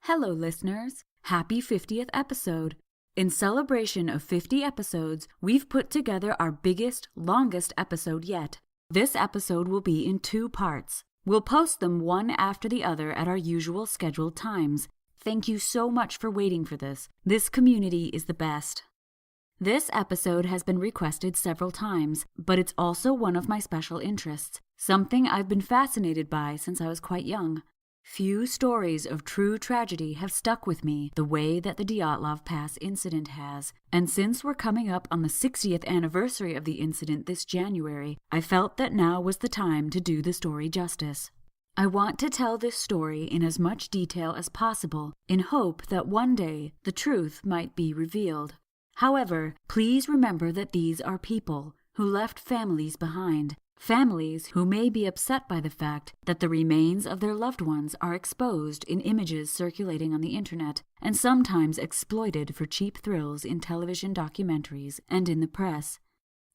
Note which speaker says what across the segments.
Speaker 1: Hello, listeners! Happy 50th episode! In celebration of 50 episodes, we've put together our biggest, longest episode yet. This episode will be in 2 parts. We'll post them one after the other at our usual scheduled times. Thank you so much for waiting for this. This community is the best. This episode has been requested several times, but it's also one of my special interests, something I've been fascinated by since I was quite young. Few stories of true tragedy have stuck with me the way that the Dyatlov Pass incident has, and since we're coming up on the 60th anniversary of the incident this January, I felt that now was the time to do the story justice. I want to tell this story in as much detail as possible, in hope that one day the truth might be revealed. However, please remember that these are people who left families behind. Families who may be upset by the fact that the remains of their loved ones are exposed in images circulating on the internet and sometimes exploited for cheap thrills in television documentaries and in the press.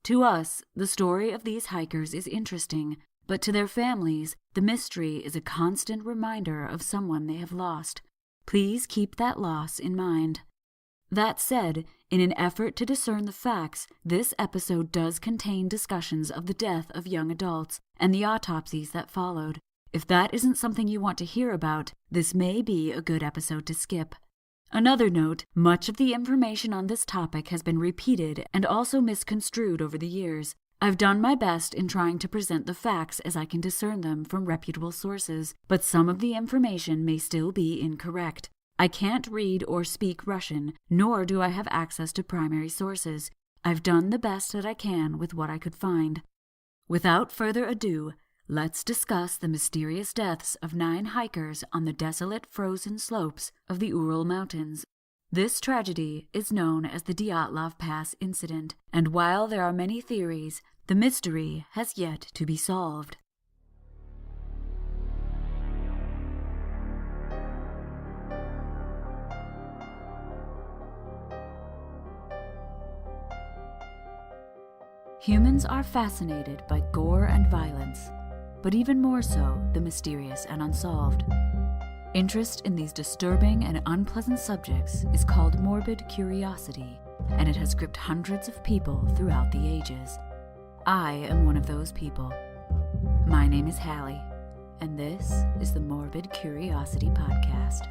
Speaker 1: To us, the story of these hikers is interesting, but to their families, the mystery is a constant reminder of someone they have lost. Please keep that loss in mind. That said, in an effort to discern the facts, this episode does contain discussions of the death of young adults and the autopsies that followed. If that isn't something you want to hear about, this may be a good episode to skip. Another note, much of the information on this topic has been repeated and also misconstrued over the years. I've done my best in trying to present the facts as I can discern them from reputable sources, but some of the information may still be incorrect. I can't read or speak Russian, nor do I have access to primary sources. I've done the best that I can with what I could find. Without further ado, let's discuss the mysterious deaths of 9 hikers on the desolate frozen slopes of the Ural Mountains. This tragedy is known as the Dyatlov Pass incident, and while there are many theories, the mystery has yet to be solved. Humans are fascinated by gore and violence, but even more so the mysterious and unsolved. Interest in these disturbing and unpleasant subjects is called morbid curiosity, and it has gripped hundreds of people throughout the ages. I am one of those people. My name is Hallie, and this is the Morbid Curiosity Podcast.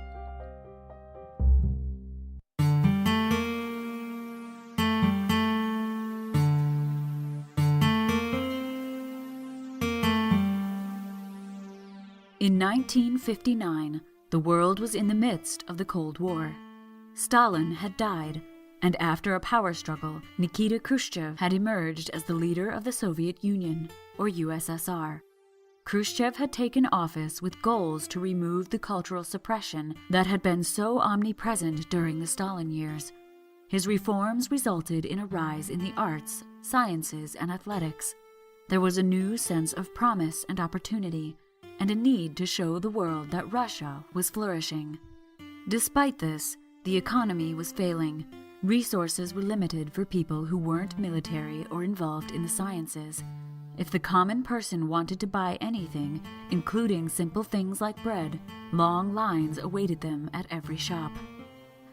Speaker 1: In 1959, the world was in the midst of the Cold War. Stalin had died, and after a power struggle, Nikita Khrushchev had emerged as the leader of the Soviet Union, or USSR. Khrushchev had taken office with goals to remove the cultural suppression that had been so omnipresent during the Stalin years. His reforms resulted in a rise in the arts, sciences, and athletics. There was a new sense of promise and opportunity, and a need to show the world that Russia was flourishing. Despite this, the economy was failing. Resources were limited for people who weren't military or involved in the sciences. If the common person wanted to buy anything, including simple things like bread, long lines awaited them at every shop.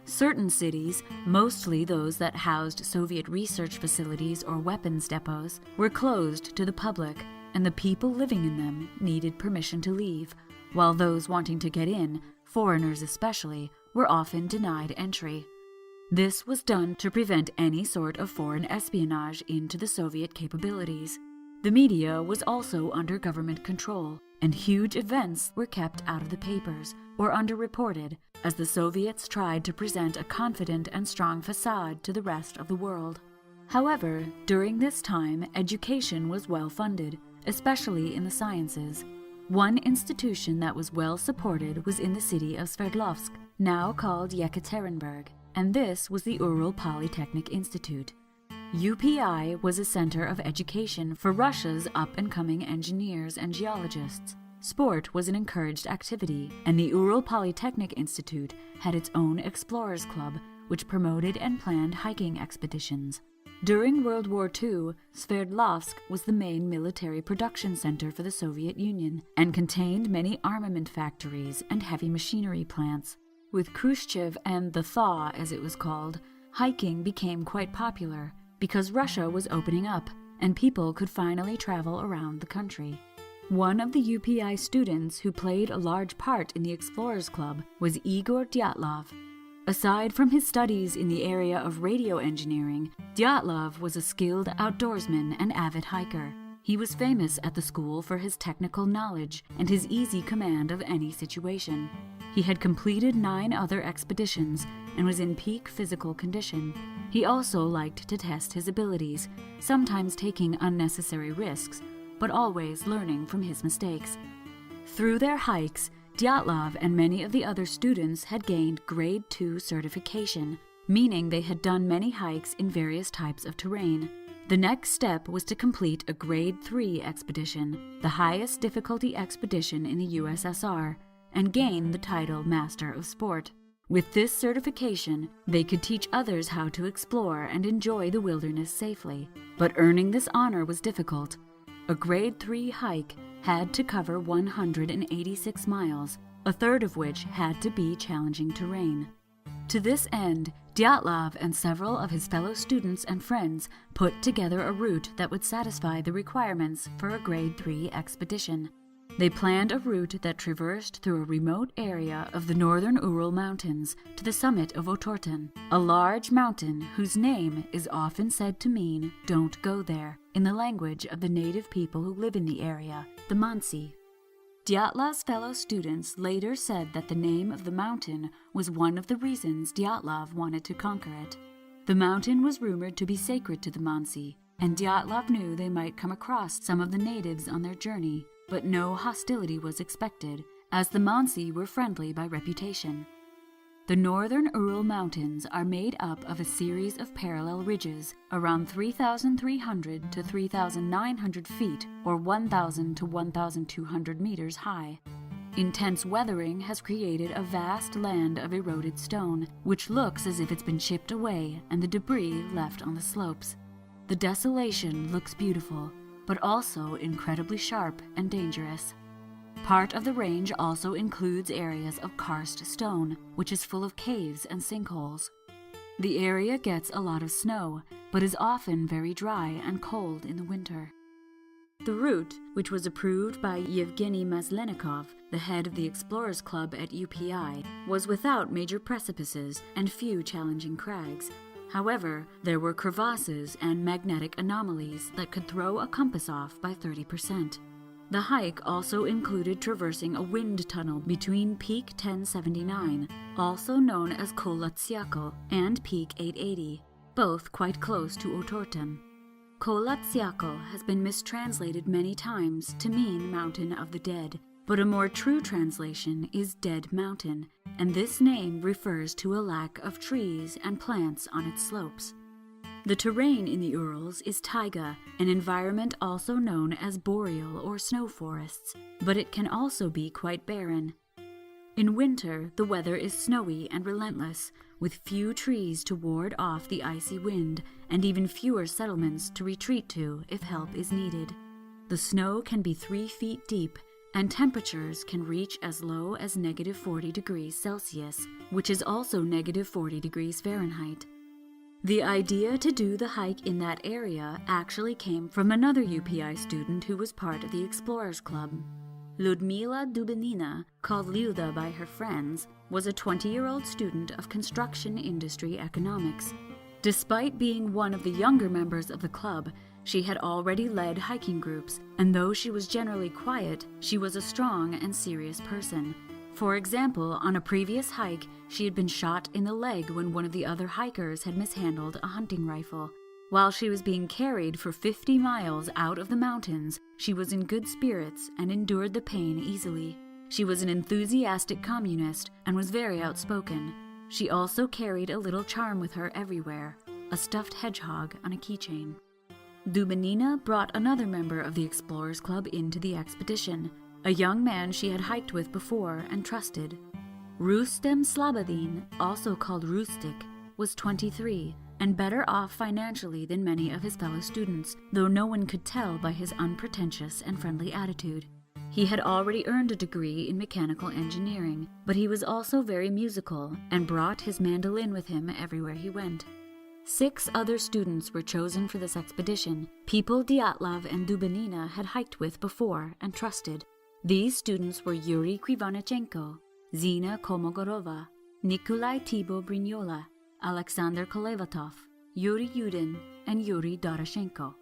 Speaker 1: Certain cities, mostly those that housed Soviet research facilities or weapons depots, were closed to the public, and the people living in them needed permission to leave, while those wanting to get in, foreigners especially, were often denied entry. This was done to prevent any sort of foreign espionage into the Soviet capabilities. The media was also under government control, and huge events were kept out of the papers or underreported as the Soviets tried to present a confident and strong facade to the rest of the world. However, during this time, education was well funded, especially in the sciences. One institution that was well supported was in the city of Sverdlovsk, now called Yekaterinburg, and this was the Ural Polytechnic Institute. UPI was a center of education for Russia's up-and-coming engineers and geologists. Sport was an encouraged activity, and the Ural Polytechnic Institute had its own explorers club, which promoted and planned hiking expeditions. During World War II, Sverdlovsk was the main military production center for the Soviet Union and contained many armament factories and heavy machinery plants. With Khrushchev and the Thaw, as it was called, hiking became quite popular because Russia was opening up and people could finally travel around the country. One of the UPI students who played a large part in the Explorers Club was Igor Dyatlov. Aside from his studies in the area of radio engineering, Dyatlov was a skilled outdoorsman and avid hiker. He was famous at the school for his technical knowledge and his easy command of any situation. He had completed 9 other expeditions and was in peak physical condition. He also liked to test his abilities, sometimes taking unnecessary risks, but always learning from his mistakes. Through their hikes, Dyatlov and many of the other students had gained Grade 2 certification, meaning they had done many hikes in various types of terrain. The next step was to complete a Grade 3 expedition, the highest difficulty expedition in the USSR, and gain the title Master of Sport. With this certification, they could teach others how to explore and enjoy the wilderness safely. But earning this honor was difficult. A Grade 3 hike had to cover 186 miles, a third of which had to be challenging terrain. To this end, Dyatlov and several of his fellow students and friends put together a route that would satisfy the requirements for a Grade 3 expedition. They planned a route that traversed through a remote area of the northern Ural Mountains to the summit of Otorten, a large mountain whose name is often said to mean "don't go there" in the language of the native people who live in the area, the Mansi. Dyatlov's fellow students later said that the name of the mountain was one of the reasons Dyatlov wanted to conquer it. The mountain was rumored to be sacred to the Mansi, and Dyatlov knew they might come across some of the natives on their journey, but no hostility was expected, as the Mansi were friendly by reputation. The northern Ural Mountains are made up of a series of parallel ridges, around 3,300 to 3,900 feet, or 1,000 to 1,200 meters high. Intense weathering has created a vast land of eroded stone, which looks as if it's been chipped away and the debris left on the slopes. The desolation looks beautiful, but also incredibly sharp and dangerous. Part of the range also includes areas of karst stone, which is full of caves and sinkholes. The area gets a lot of snow, but is often very dry and cold in the winter. The route, which was approved by Yevgeny Maslenikov, the head of the Explorers Club at UPI, was without major precipices and few challenging crags. However, there were crevasses and magnetic anomalies that could throw a compass off by 30%. The hike also included traversing a wind tunnel between Peak 1079, also known as Kolatsiakl, and Peak 880, both quite close to Otorten. Kolatsiakl has been mistranslated many times to mean Mountain of the Dead, but a more true translation is Dead Mountain, and this name refers to a lack of trees and plants on its slopes. The terrain in the Urals is taiga, an environment also known as boreal or snow forests, but it can also be quite barren. In winter, the weather is snowy and relentless, with few trees to ward off the icy wind, and even fewer settlements to retreat to if help is needed. The snow can be 3 feet deep, and temperatures can reach as low as -40 degrees Celsius, which is also -40 degrees Fahrenheit. The idea to do the hike in that area actually came from another UPI student who was part of the Explorers Club. Ludmila Dubenina, called Lyuda by her friends, was a 20-year-old student of construction industry economics. Despite being one of the younger members of the club, she had already led hiking groups, and though she was generally quiet, she was a strong and serious person. For example, on a previous hike, she had been shot in the leg when one of the other hikers had mishandled a hunting rifle. While she was being carried for 50 miles out of the mountains, she was in good spirits and endured the pain easily. She was an enthusiastic communist and was very outspoken. She also carried a little charm with her everywhere, a stuffed hedgehog on a keychain. Dubenina brought another member of the Explorers Club into the expedition, a young man she had hiked with before and trusted. Rustem Slabodin, also called Rustik, was 23 and better off financially than many of his fellow students, though no one could tell by his unpretentious and friendly attitude. He had already earned a degree in mechanical engineering, but he was also very musical and brought his mandolin with him everywhere he went. 6 other students were chosen for this expedition, people Dyatlov and Dubinina had hiked with before and trusted. These students were Yuri Krivanechenko, Zina Kolmogorova, Nikolai Brignola, Alexander Kolevatov, Yuri Yudin, and Yuri Doroshenko.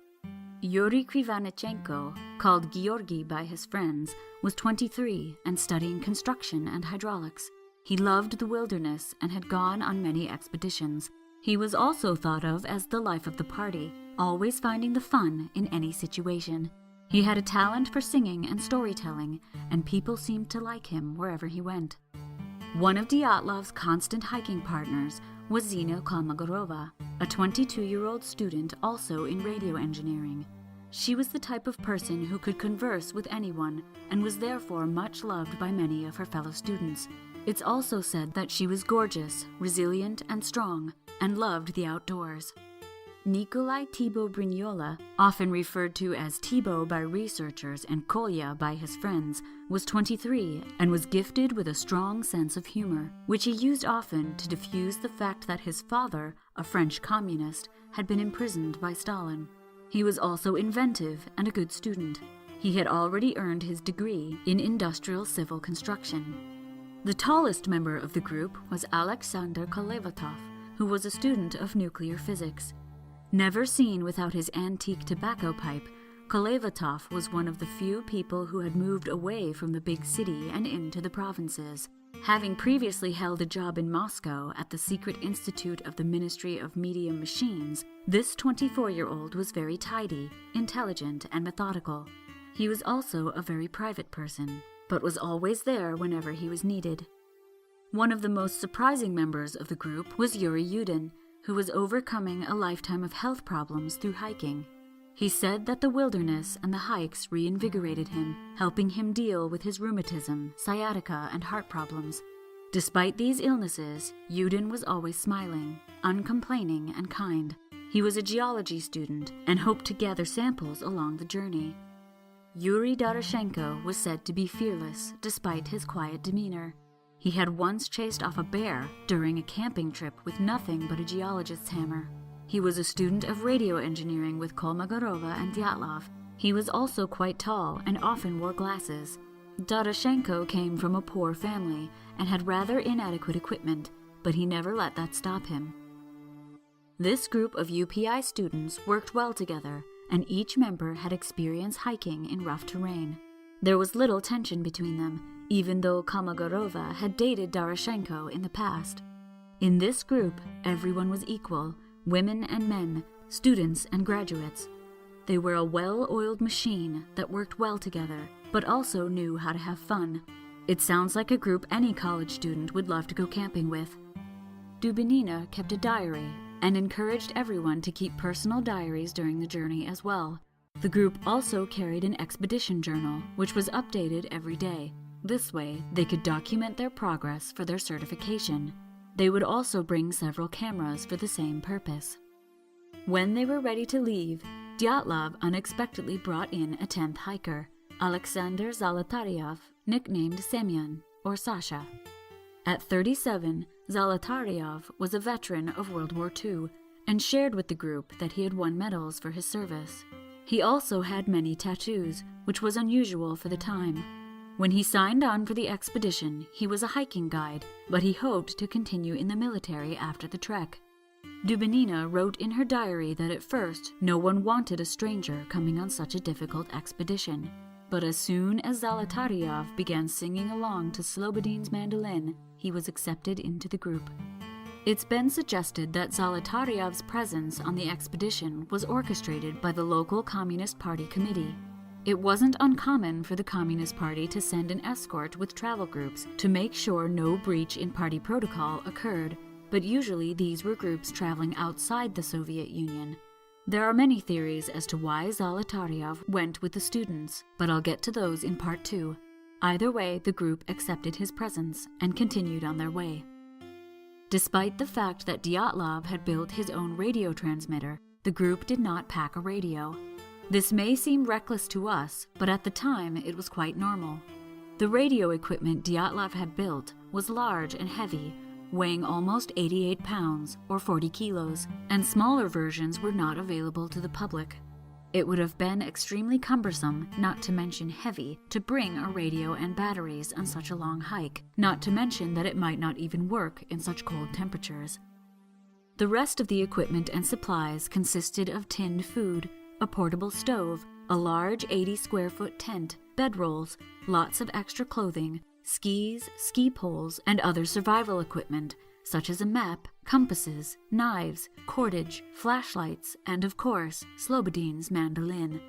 Speaker 1: Yuri Krivanechenko, called Georgy by his friends, was 23 and studying construction and hydraulics. He loved the wilderness and had gone on many expeditions. He was also thought of as the life of the party, always finding the fun in any situation. He had a talent for singing and storytelling, and people seemed to like him wherever he went. One of Dyatlov's constant hiking partners was Zina Kolmogorova, a 22-year-old student also in radio engineering. She was the type of person who could converse with anyone and was therefore much loved by many of her fellow students. It's also said that she was gorgeous, resilient, and strong, and loved the outdoors. Nikolai Brignola, often referred to as Thibaut by researchers and Kolya by his friends, was 23 and was gifted with a strong sense of humor, which he used often to diffuse the fact that his father, a French communist, had been imprisoned by Stalin. He was also inventive and a good student. He had already earned his degree in industrial civil construction. The tallest member of the group was Alexander Kolevatov, who was a student of nuclear physics. Never seen without his antique tobacco pipe, Kolevatov was one of the few people who had moved away from the big city and into the provinces. Having previously held a job in Moscow at the secret institute of the Ministry of Medium Machines, this 24-year-old was very tidy, intelligent, and methodical. He was also a very private person, but was always there whenever he was needed. One of the most surprising members of the group was Yuri Yudin, who was overcoming a lifetime of health problems through hiking. He said that the wilderness and the hikes reinvigorated him, helping him deal with his rheumatism, sciatica, and heart problems. Despite these illnesses, Yudin was always smiling, uncomplaining, and kind. He was a geology student and hoped to gather samples along the journey. Yuri Doroshenko was said to be fearless despite his quiet demeanor. He had once chased off a bear during a camping trip with nothing but a geologist's hammer. He was a student of radio engineering with Kolmogorova and Dyatlov. He was also quite tall and often wore glasses. Doroshenko came from a poor family and had rather inadequate equipment, but he never let that stop him. This group of UPI students worked well together, and each member had experience hiking in rough terrain. There was little tension between them, even though Kolmogorova had dated Doroshenko in the past. In this group, everyone was equal, women and men, students and graduates. They were a well-oiled machine that worked well together, but also knew how to have fun. It sounds like a group any college student would love to go camping with. Dubinina kept a diary and encouraged everyone to keep personal diaries during the journey as well. The group also carried an expedition journal, which was updated every day. This way, they could document their progress for their certification. They would also bring several cameras for the same purpose. When they were ready to leave, Dyatlov unexpectedly brought in a 10th hiker, Alexander Zolotaryov, nicknamed Semyon, or Sasha. At 37, Zolotaryov was a veteran of World War II and shared with the group that he had won medals for his service. He also had many tattoos, which was unusual for the time. When he signed on for the expedition, he was a hiking guide, but he hoped to continue in the military after the trek. Dubinina wrote in her diary that at first no one wanted a stranger coming on such a difficult expedition, but as soon as Zolotaryov began singing along to Slobodin's mandolin, he was accepted into the group. It's been suggested that Zolotaryov's presence on the expedition was orchestrated by the local Communist Party committee. It wasn't uncommon for the Communist Party to send an escort with travel groups to make sure no breach in party protocol occurred, but usually these were groups traveling outside the Soviet Union. There are many theories as to why Zolotaryov went with the students, but I'll get to those in part 2. Either way, the group accepted his presence and continued on their way. Despite the fact that Dyatlov had built his own radio transmitter, the group did not pack a radio. This may seem reckless to us, but at the time it was quite normal. The radio equipment Dyatlov had built was large and heavy, weighing almost 88 pounds or 40 kilos, and smaller versions were not available to the public. It would have been extremely cumbersome, not to mention heavy, to bring a radio and batteries on such a long hike, not to mention that it might not even work in such cold temperatures. The rest of the equipment and supplies consisted of tinned food, a portable stove, a large 80-square-foot tent, bedrolls, lots of extra clothing, skis, ski poles, and other survival equipment, such as a map, compasses, knives, cordage, flashlights, and of course, Slobodin's mandolin.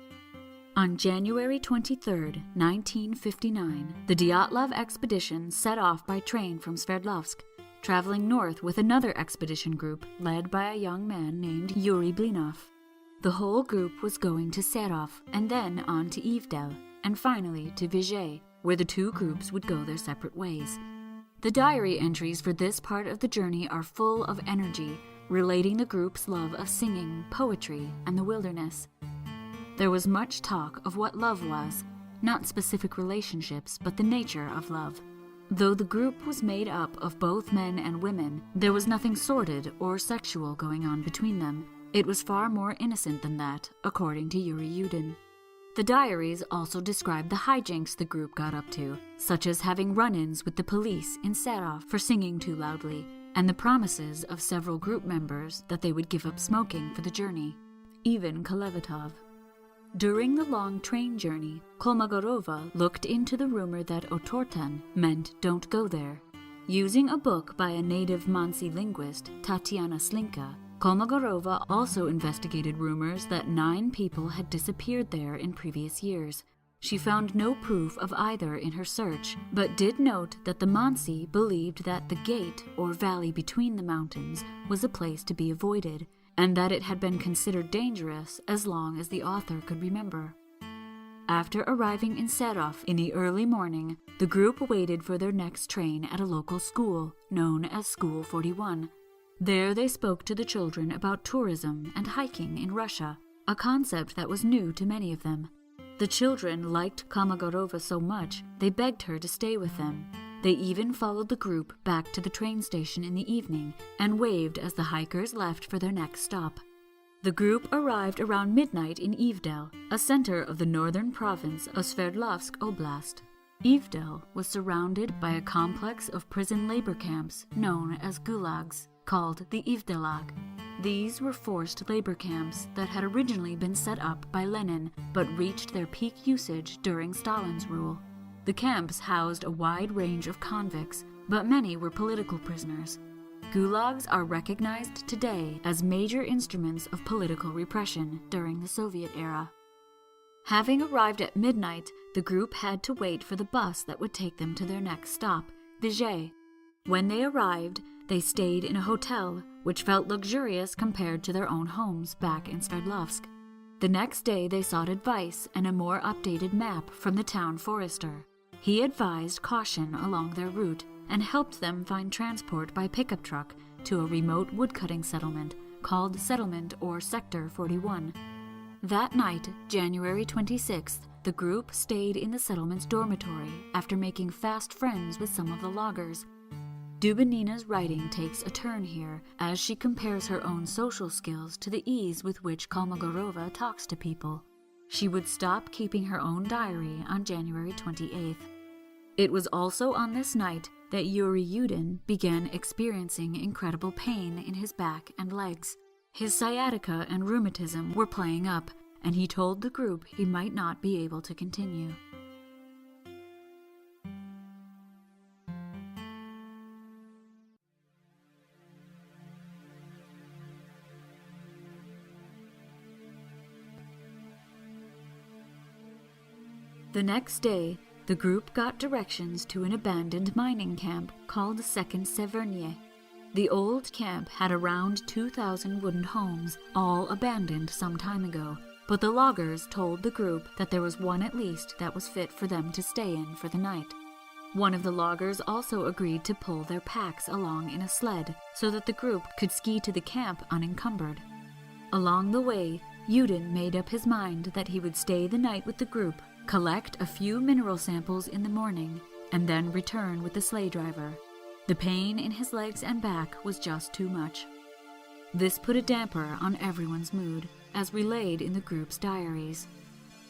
Speaker 1: On January 23, 1959, the Dyatlov expedition set off by train from Sverdlovsk, traveling north with another expedition group led by a young man named Yuri Blinov. The whole group was going to Serov and then on to Ivdel, and finally to Vizhay, where the two groups would go their separate ways. The diary entries for this part of the journey are full of energy, relating the group's love of singing, poetry, and the wilderness. There was much talk of what love was, not specific relationships, but the nature of love. Though the group was made up of both men and women, there was nothing sordid or sexual going on between them. It was far more innocent than that, according to Yuri Yudin. The diaries also describe the hijinks the group got up to, such as having run-ins with the police in Serov for singing too loudly, and the promises of several group members that they would give up smoking for the journey, even Kolevatov. During the long train journey, Kolmogorova looked into the rumor that Otortan meant don't go there. Using a book by a native Mansi linguist, Tatiana Slinka, Kolmogorova also investigated rumors that 9 people had disappeared there in previous years. She found no proof of either in her search, but did note that the Mansi believed that the gate, or valley between the mountains, was a place to be avoided, and that it had been considered dangerous as long as the author could remember. After arriving in Serov in the early morning, the group waited for their next train at a local school, known as School 41. There they spoke to the children about tourism and hiking in Russia, a concept that was new to many of them. The children liked Kolmogorova so much, they begged her to stay with them. They even followed the group back to the train station in the evening and waved as the hikers left for their next stop. The group arrived around midnight in Ivdel, a center of the northern province of Sverdlovsk Oblast. Ivdel was surrounded by a complex of prison labor camps known as gulags, called the Ivdelag. These were forced labor camps that had originally been set up by Lenin but reached their peak usage during Stalin's rule. The camps housed a wide range of convicts, but many were political prisoners. Gulags are recognized today as major instruments of political repression during the Soviet era. Having arrived at midnight, the group had to wait for the bus that would take them to their next stop, Vizhay. When they arrived, they stayed in a hotel, which felt luxurious compared to their own homes back in Sverdlovsk. The next day they sought advice and a more updated map from the town forester. He advised caution along their route and helped them find transport by pickup truck to a remote woodcutting settlement called Settlement or Sector 41. That night, January 26th, the group stayed in the settlement's dormitory after making fast friends with some of the loggers. Dubinina's writing takes a turn here as she compares her own social skills to the ease with which Kolmogorova talks to people. She would stop keeping her own diary on January 28th. It was also on this night that Yuri Yudin began experiencing incredible pain in his back and legs. His sciatica and rheumatism were playing up, and he told the group he might not be able to continue. The next day, the group got directions to an abandoned mining camp called Second Severnye. The old camp had around 2,000 wooden homes, all abandoned some time ago, but the loggers told the group that there was one at least that was fit for them to stay in for the night. One of the loggers also agreed to pull their packs along in a sled so that the group could ski to the camp unencumbered. Along the way, Yudin made up his mind that he would stay the night with the group, collect a few mineral samples in the morning, and then return with the sleigh driver. The pain in his legs and back was just too much. This put a damper on everyone's mood, as relayed in the group's diaries.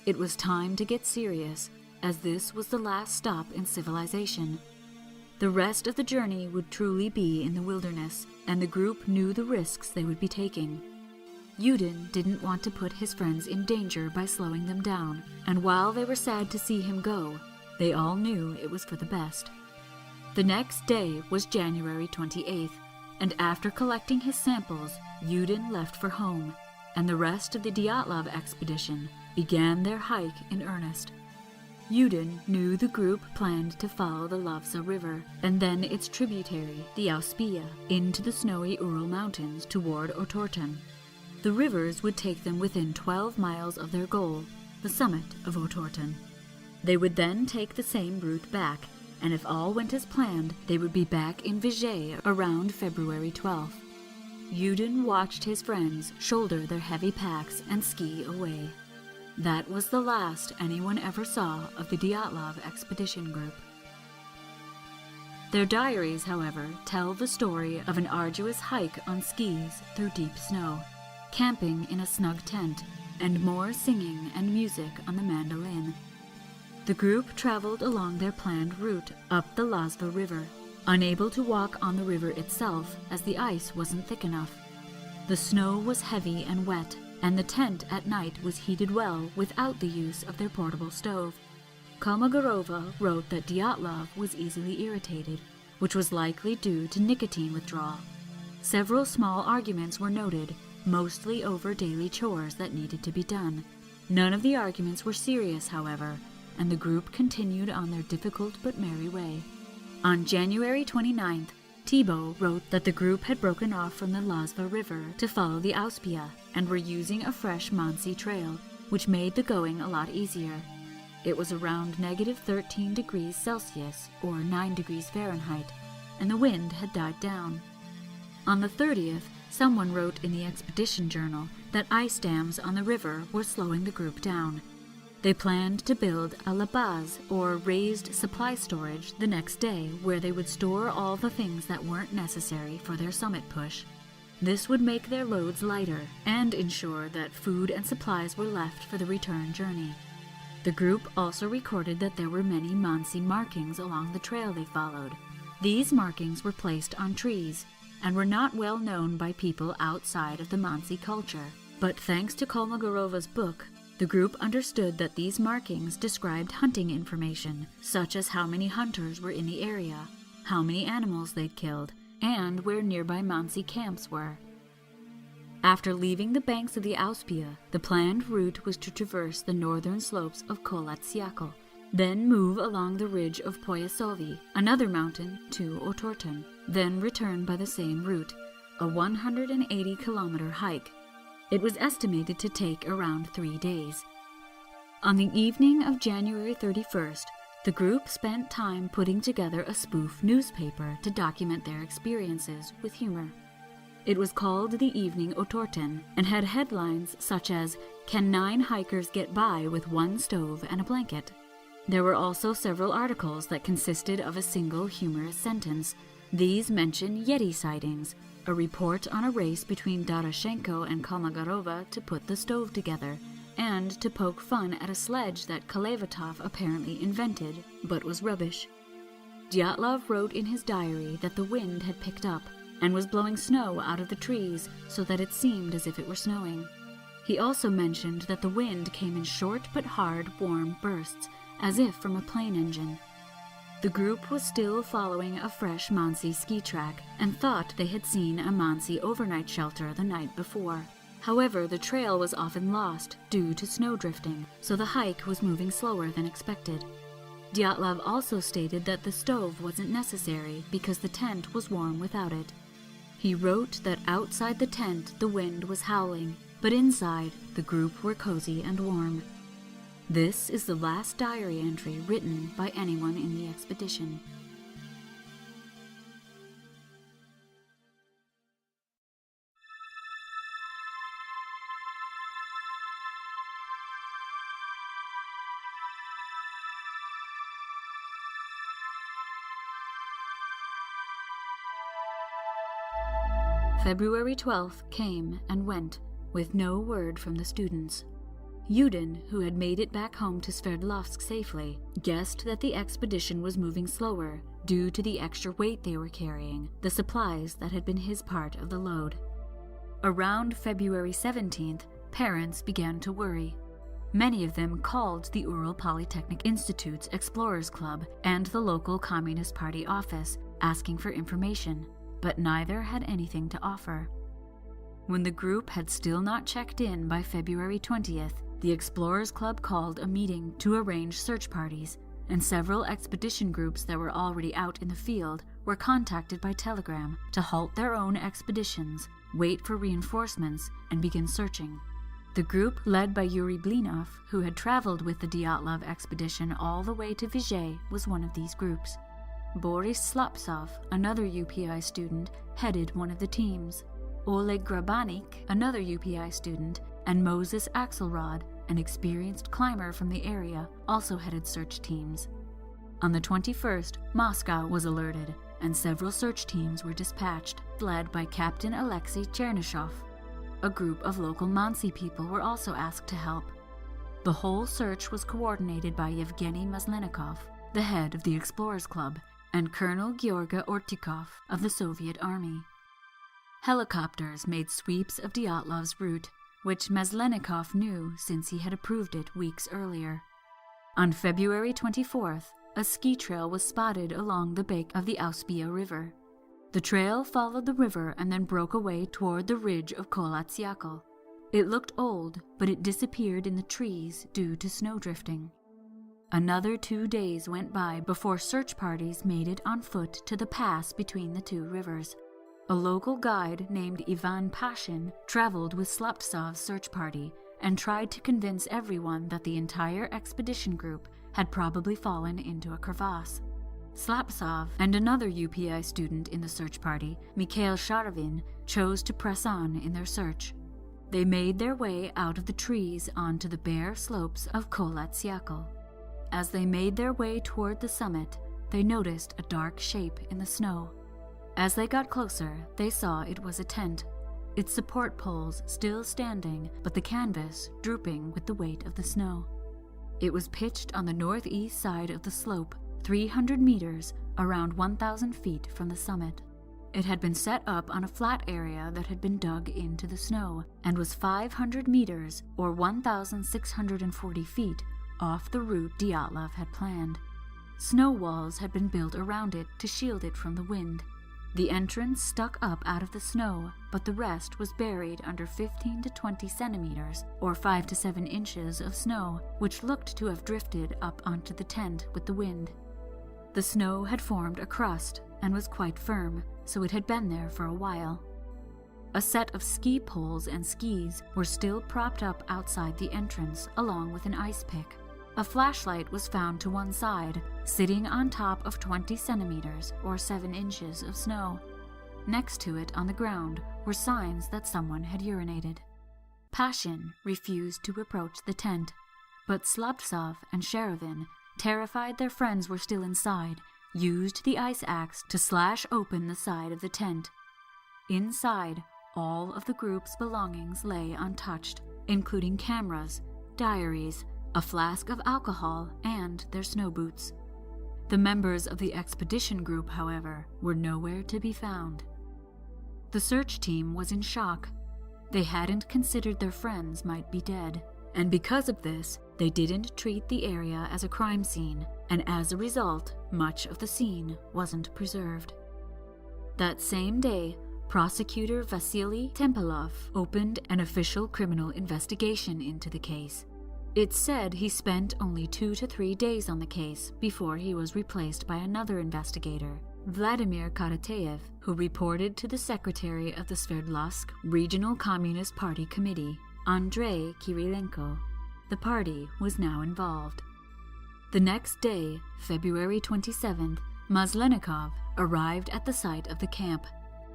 Speaker 1: It was time to get serious, as this was the last stop in civilization. The rest of the journey would truly be in the wilderness, and the group knew the risks they would be taking. Yudin didn't want to put his friends in danger by slowing them down, and while they were sad to see him go, they all knew it was for the best. The next day was January 28th, and after collecting his samples, Yudin left for home, and the rest of the Dyatlov expedition began their hike in earnest. Yudin knew the group planned to follow the Lavza River, and then its tributary, the Auspia, into the snowy Ural Mountains toward Otorten. The rivers would take them within 12 miles of their goal, the summit of Otorten. They would then take the same route back, and if all went as planned, they would be back in Vigée around February 12th. Yudin watched his friends shoulder their heavy packs and ski away. That was the last anyone ever saw of the Dyatlov expedition group. Their diaries, however, tell the story of an arduous hike on skis through deep snow, camping in a snug tent, and more singing and music on the mandolin. The group traveled along their planned route up the Lavza River, unable to walk on the river itself as the ice wasn't thick enough. The snow was heavy and wet, and the tent at night was heated well without the use of their portable stove. Kolmogorova wrote that Dyatlov was easily irritated, which was likely due to nicotine withdrawal. Several small arguments were noted, mostly over daily chores that needed to be done. None of the arguments were serious, however, and the group continued on their difficult but merry way. On January 29th, Thibault wrote that the group had broken off from the Lavza River to follow the Auspia and were using a fresh Mansi trail, which made the going a lot easier. It was around -13 degrees Celsius or 9 degrees Fahrenheit, and the wind had died down. On the 30th, someone wrote in the expedition journal that ice dams on the river were slowing the group down. They planned to build a la base, or raised supply storage, the next day where they would store all the things that weren't necessary for their summit push. This would make their loads lighter and ensure that food and supplies were left for the return journey. The group also recorded that there were many Mansi markings along the trail they followed. These markings were placed on trees and were not well known by people outside of the Mansi culture, but thanks to Kolmogorova's book, the group understood that these markings described hunting information, such as how many hunters were in the area, how many animals they'd killed, and where nearby Mansi camps were. After leaving the banks of the Auspia, the planned route was to traverse the northern slopes of Kolatsiakl, then move along the ridge of Poyasovi, another mountain, to Otorten, then return by the same route, a 180-kilometer hike. It was estimated to take around 3 days. On the evening of January 31st, the group spent time putting together a spoof newspaper to document their experiences with humor. It was called the Evening Otorten and had headlines such as, "Can 9 hikers get by with 1 stove and a blanket?" There were also several articles that consisted of a single humorous sentence. These mention Yeti sightings, a report on a race between Doroshenko and Kolmogorova to put the stove together, and to poke fun at a sledge that Kalevatov apparently invented, but was rubbish. Dyatlov wrote in his diary that the wind had picked up and was blowing snow out of the trees so that it seemed as if it were snowing. He also mentioned that the wind came in short but hard, warm bursts, as if from a plane engine. The group was still following a fresh Mansi ski track and thought they had seen a Mansi overnight shelter the night before. However, the trail was often lost due to snow drifting, so the hike was moving slower than expected. Dyatlov also stated that the stove wasn't necessary because the tent was warm without it. He wrote that outside the tent the wind was howling, but inside the group were cozy and warm. This is the last diary entry written by anyone in the expedition. February 12th came and went, with no word from the students. Yudin, who had made it back home to Sverdlovsk safely, guessed that the expedition was moving slower due to the extra weight they were carrying, the supplies that had been his part of the load. Around February 17th, parents began to worry. Many of them called the Ural Polytechnic Institute's Explorers Club and the local Communist Party office, asking for information, but neither had anything to offer. When the group had still not checked in by February 20th, the Explorers Club called a meeting to arrange search parties, and several expedition groups that were already out in the field were contacted by telegram to halt their own expeditions, wait for reinforcements, and begin searching. The group, led by Yuri Blinov, who had traveled with the Dyatlov expedition all the way to Vizhay, was one of these groups. Boris Slapsov, another UPI student, headed one of the teams. Oleg Grabanik, another UPI student, and Moses Axelrod, an experienced climber from the area, also headed search teams. On the 21st, Moscow was alerted, and several search teams were dispatched, led by Captain Alexei Chernyshov. A group of local Mansi people were also asked to help. The whole search was coordinated by Yevgeny Maslenikov, the head of the Explorers Club, and Colonel Georgy Ortikov of the Soviet Army. Helicopters made sweeps of Dyatlov's route, which Maslenikov knew since he had approved it weeks earlier. On February 24th, a ski trail was spotted along the bank of the Auspia River. The trail followed the river and then broke away toward the ridge of Kolatsiakal. It looked old, but it disappeared in the trees due to snowdrifting. Another 2 days went by before search parties made it on foot to the pass between the two rivers. A local guide named Ivan Pashin traveled with Slaptsov's search party and tried to convince everyone that the entire expedition group had probably fallen into a crevasse. Slaptsov and another UPI student in the search party, Mikhail Sharavin, chose to press on in their search. They made their way out of the trees onto the bare slopes of Kolatsiakal. As they made their way toward the summit, they noticed a dark shape in the snow. As they got closer, they saw it was a tent, its support poles still standing, but the canvas drooping with the weight of the snow. It was pitched on the northeast side of the slope, 300 meters, around 1,000 feet from the summit. It had been set up on a flat area that had been dug into the snow, and was 500 meters, or 1,640 feet, off the route Dyatlov had planned. Snow walls had been built around it to shield it from the wind. The entrance stuck up out of the snow, but the rest was buried under 15 to 20 centimeters, or 5 to 7 inches of snow, which looked to have drifted up onto the tent with the wind. The snow had formed a crust and was quite firm, so it had been there for a while. A set of ski poles and skis were still propped up outside the entrance, along with an ice pick. A flashlight was found to one side, sitting on top of 20 centimeters or 7 inches of snow. Next to it on the ground were signs that someone had urinated. Pashin refused to approach the tent, but Slaptsov and Sharavin, terrified their friends were still inside, used the ice axe to slash open the side of the tent. Inside, all of the group's belongings lay untouched, including cameras, diaries, a flask of alcohol, and their snow boots. The members of the expedition group, however, were nowhere to be found. The search team was in shock. They hadn't considered their friends might be dead, and because of this, they didn't treat the area as a crime scene, and as a result, much of the scene wasn't preserved. That same day, prosecutor Vasily Tempelov opened an official criminal investigation into the case. It said he spent only 2 to 3 days on the case before he was replaced by another investigator, Vladimir Karateyev, who reported to the secretary of the Sverdlovsk Regional Communist Party Committee, Andrei Kirilenko. The party was now involved. The next day, February 27th, Maslenikov arrived at the site of the camp.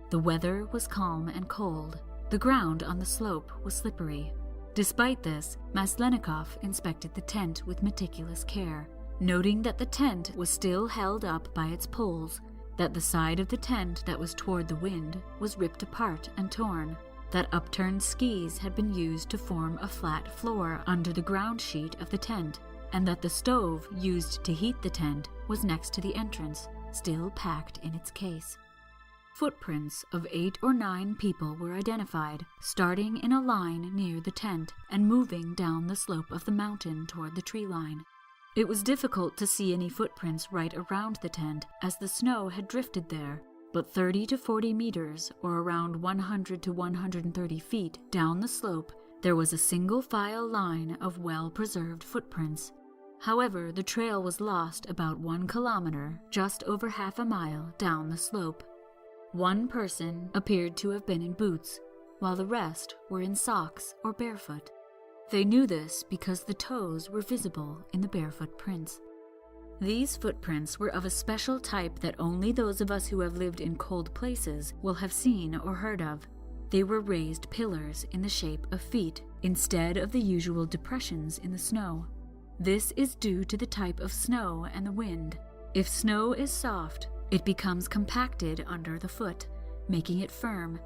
Speaker 1: The weather was calm and cold. The ground on the slope was slippery. Despite this, Maslenikov inspected the tent with meticulous care, noting that the tent was still held up by its poles, that the side of the tent that was toward the wind was ripped apart and torn, that upturned skis had been used to form a flat floor under the ground sheet of the tent, and that the stove used to heat the tent was next to the entrance, still packed in its case. Footprints of 8 or 9 people were identified, starting in a line near the tent and moving down the slope of the mountain toward the tree line. It was difficult to see any footprints right around the tent as the snow had drifted there, but 30 to 40 meters, or around 100 to 130 feet down the slope, there was a single file line of well-preserved footprints. However, the trail was lost about 1 kilometer, just over half a mile down the slope. One person appeared to have been in boots, while the rest were in socks or barefoot. They knew this because the toes were visible in the barefoot prints. These footprints were of a special type that only those of us who have lived in cold places will have seen or heard of. They were raised pillars in the shape of feet, instead of the usual depressions in the snow. This is due to the type of snow and the wind. If snow is soft, it becomes compacted under the foot, making it firm.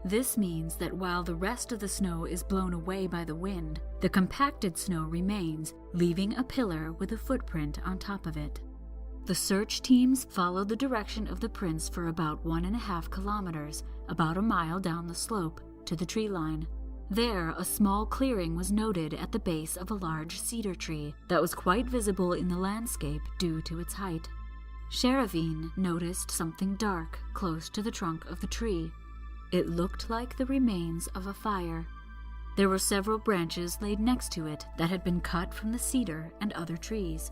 Speaker 1: This means that while the rest of the snow is blown away by the wind, the compacted snow remains, leaving a pillar with a footprint on top of it. The search teams followed the direction of the prints for about 1.5 kilometers, about a mile down the slope, to the tree line. There, a small clearing was noted at the base of a large cedar tree that was quite visible in the landscape due to its height. Sheravine noticed something dark close to the trunk of the tree. It looked like the remains of a fire. There were several branches laid next to it that had been cut from the cedar and other trees.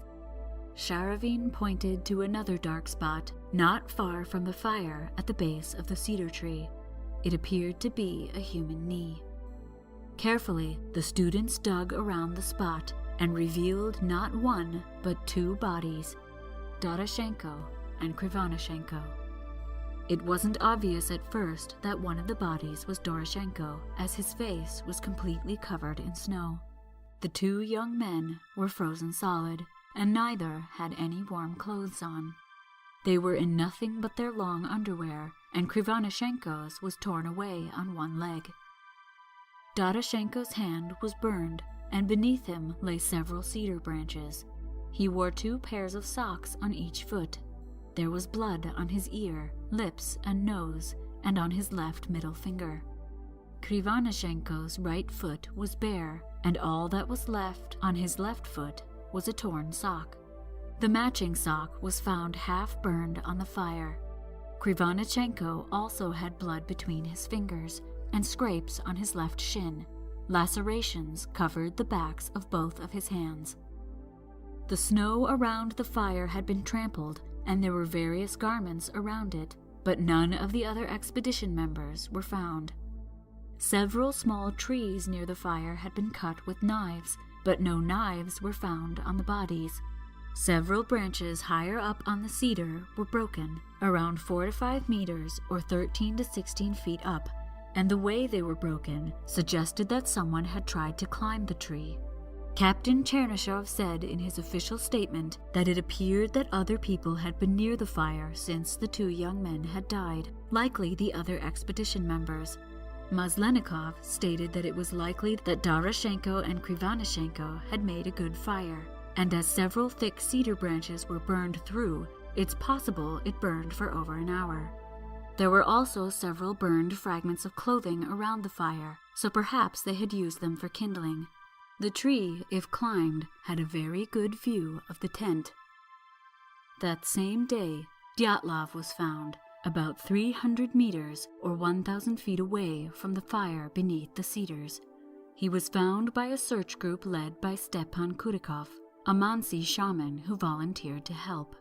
Speaker 1: Sheravine pointed to another dark spot, not far from the fire at the base of the cedar tree. It appeared to be a human knee. Carefully, the students dug around the spot and revealed not 1, but 2 bodies, Doroshenko and Krivonishenko. It wasn't obvious at first that one of the bodies was Doroshenko, as his face was completely covered in snow. The 2 young men were frozen solid, and neither had any warm clothes on. They were in nothing but their long underwear, and Krivonishenko's was torn away on one leg. Doroshenko's hand was burned, and beneath him lay several cedar branches. He wore 2 pairs of socks on each foot. There was blood on his ear, lips, and nose, and on his left middle finger. Krivonishenko's right foot was bare, and all that was left on his left foot was a torn sock. The matching sock was found half burned on the fire. Krivonishenko also had blood between his fingers and scrapes on his left shin. Lacerations covered the backs of both of his hands. The snow around the fire had been trampled, and there were various garments around it, but none of the other expedition members were found. Several small trees near the fire had been cut with knives, but no knives were found on the bodies. Several branches higher up on the cedar were broken, around 4 to 5 meters or 13 to 16 feet up, and the way they were broken suggested that someone had tried to climb the tree. Captain Chernyshov said in his official statement that it appeared that other people had been near the fire since the 2 young men had died, likely the other expedition members. Maslenikov stated that it was likely that Doroshenko and Krivonishenko had made a good fire, and as several thick cedar branches were burned through, it's possible it burned for over an hour. There were also several burned fragments of clothing around the fire, so perhaps they had used them for kindling. The tree, if climbed, had a very good view of the tent. That same day, Dyatlov was found, about 300 meters or 1,000 feet away from the fire beneath the cedars. He was found by a search group led by Stepan Kudikov, a Mansi shaman who volunteered to help.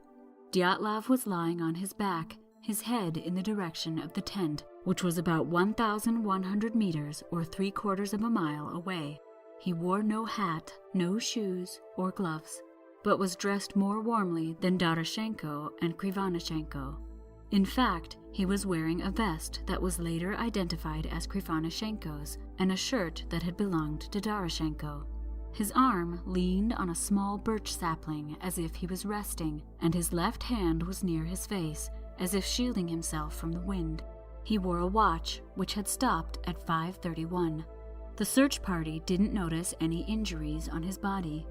Speaker 1: Dyatlov was lying on his back, his head in the direction of the tent, which was about 1,100 meters or 3/4 of a mile away. He wore no hat, no shoes, or gloves, but was dressed more warmly than Doroshenko and Krivonishenko. In fact, he was wearing a vest that was later identified as Krivonishenko's and a shirt that had belonged to Doroshenko. His arm leaned on a small birch sapling as if he was resting, and his left hand was near his face, as if shielding himself from the wind. He wore a watch, which had stopped at 5:31. The search party didn't notice any injuries on his body.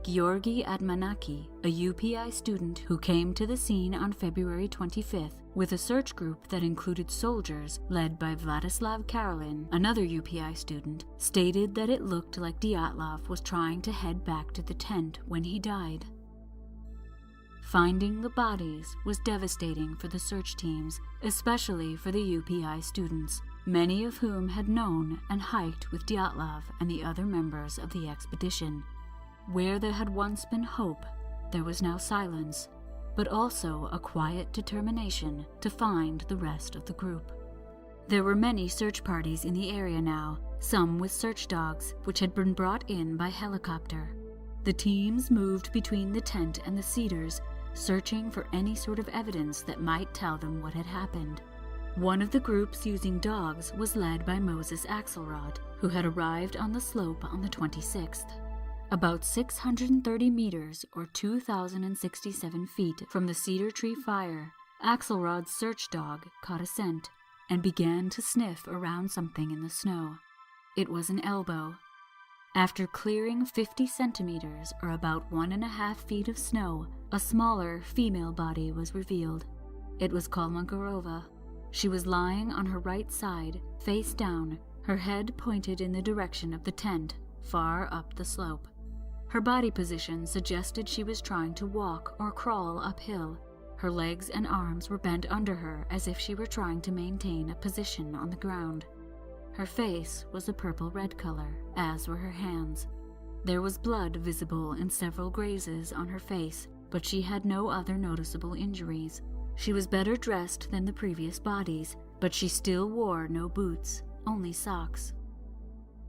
Speaker 1: Georgi Admanaki, a UPI student who came to the scene on February 25th with a search group that included soldiers led by Vladislav Karolin, another UPI student, stated that it looked like Dyatlov was trying to head back to the tent when he died. Finding the bodies was devastating for the search teams, especially for the UPI students, many of whom had known and hiked with Dyatlov and the other members of the expedition. Where there had once been hope, there was now silence, but also a quiet determination to find the rest of the group. There were many search parties in the area now, some with search dogs, which had been brought in by helicopter. The teams moved between the tent and the cedars, searching for any sort of evidence that might tell them what had happened. One of the groups using dogs was led by Moses Axelrod, who had arrived on the slope on the 26th. About 630 meters or 2,067 feet from the cedar tree fire, Axelrod's search dog caught a scent and began to sniff around something in the snow. It was an elbow. After clearing 50 centimeters or about 1.5 feet of snow, a smaller female body was revealed. It was Kolmogorova. She was lying on her right side, face down, her head pointed in the direction of the tent, far up the slope. Her body position suggested she was trying to walk or crawl uphill. Her legs and arms were bent under her as if she were trying to maintain a position on the ground. Her face was a purple-red color, as were her hands. There was blood visible in several grazes on her face, but she had no other noticeable injuries. She was better dressed than the previous bodies, but she still wore no boots, only socks.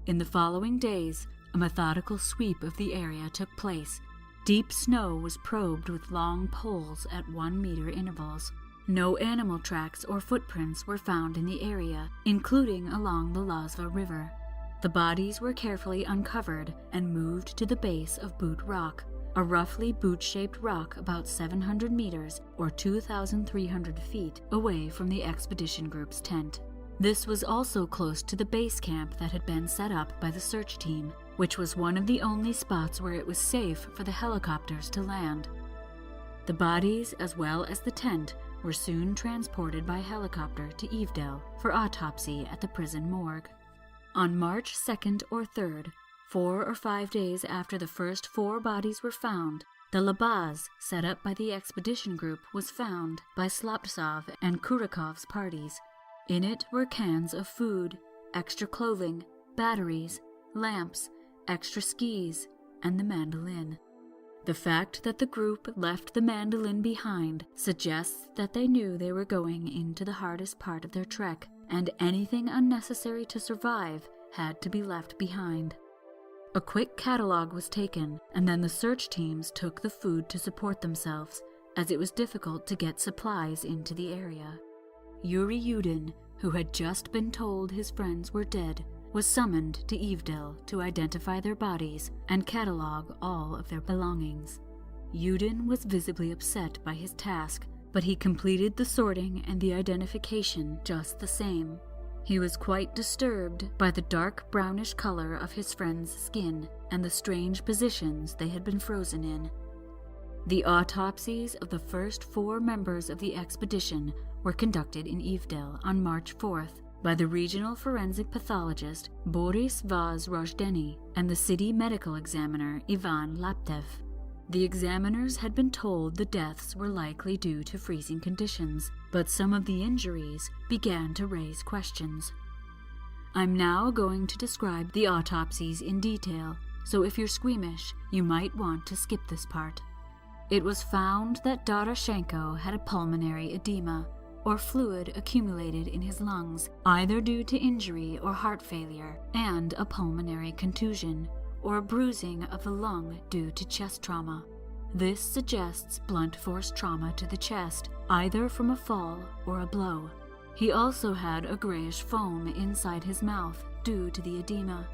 Speaker 1: In the following days, a methodical sweep of the area took place. Deep snow was probed with long poles at 1-meter intervals. No animal tracks or footprints were found in the area, including along the Lazva River. The bodies were carefully uncovered and moved to the base of Boot Rock, a roughly boot-shaped rock about 700 meters or 2,300 feet away from the expedition group's tent. This was also close to the base camp that had been set up by the search team, which was one of the only spots where it was safe for the helicopters to land. The bodies, as well as the tent, were soon transported by helicopter to Ivdel for autopsy at the prison morgue. On March 2nd or 3rd, 4 or 5 days after the first 4 bodies were found, the labaz set up by the expedition group was found by Slaptsov and Kurikov's parties. In it were cans of food, extra clothing, batteries, lamps, extra skis, and the mandolin. The fact that the group left the mandolin behind suggests that they knew they were going into the hardest part of their trek, and anything unnecessary to survive had to be left behind. A quick catalog was taken, and then the search teams took the food to support themselves, as it was difficult to get supplies into the area. Yuri Yudin, who had just been told his friends were dead, was summoned to Ivdel to identify their bodies and catalog all of their belongings. Yudin was visibly upset by his task, but he completed the sorting and the identification just the same. He was quite disturbed by the dark brownish color of his friend's skin and the strange positions they had been frozen in. The autopsies of the first 4 members of the expedition were conducted in Ivdel on March 4th by the regional forensic pathologist Boris Vaz Rojdeny and the city medical examiner Ivan Laptev. The examiners had been told the deaths were likely due to freezing conditions, but some of the injuries began to raise questions. I'm now going to describe the autopsies in detail, so if you're squeamish, you might want to skip this part. It was found that Doroshenko had a pulmonary edema, or fluid accumulated in his lungs, either due to injury or heart failure, and a pulmonary contusion, or a bruising of the lung due to chest trauma. This suggests blunt force trauma to the chest, either from a fall or a blow. He also had a grayish foam inside his mouth due to the edema.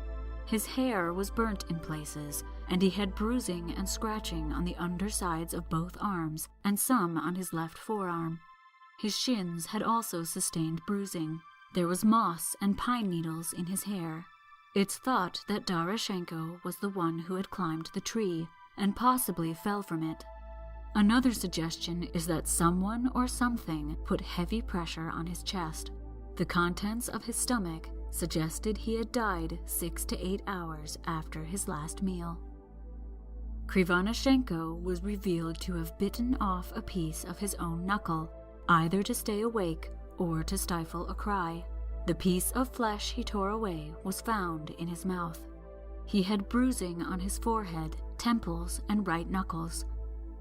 Speaker 1: His hair was burnt in places, and he had bruising and scratching on the undersides of both arms and some on his left forearm. His shins had also sustained bruising. There was moss and pine needles in his hair. It's thought that Doroshenko was the one who had climbed the tree and possibly fell from it. Another suggestion is that someone or something put heavy pressure on his chest. The contents of his stomach suggested he had died 6 to 8 hours after his last meal. Krivonishenko was revealed to have bitten off a piece of his own knuckle, either to stay awake or to stifle a cry. The piece of flesh he tore away was found in his mouth. He had bruising on his forehead, temples, and right knuckles.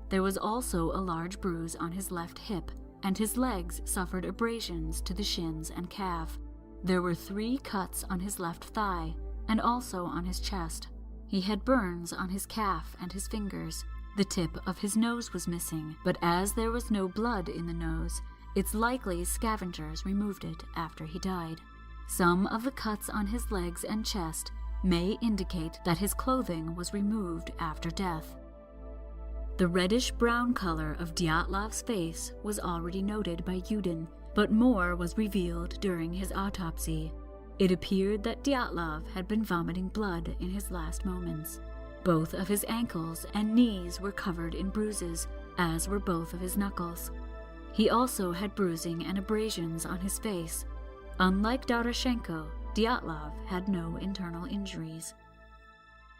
Speaker 1: There was also a large bruise on his left hip, and his legs suffered abrasions to the shins and calf. There were 3 cuts on his left thigh, and also on his chest. He had burns on his calf and his fingers. The tip of his nose was missing, but as there was no blood in the nose, it's likely scavengers removed it after he died. Some of the cuts on his legs and chest may indicate that his clothing was removed after death. The reddish-brown color of Dyatlov's face was already noted by Yudin, but more was revealed during his autopsy. It appeared that Dyatlov had been vomiting blood in his last moments. Both of his ankles and knees were covered in bruises, as were both of his knuckles. He also had bruising and abrasions on his face. Unlike Doroshenko, Dyatlov had no internal injuries.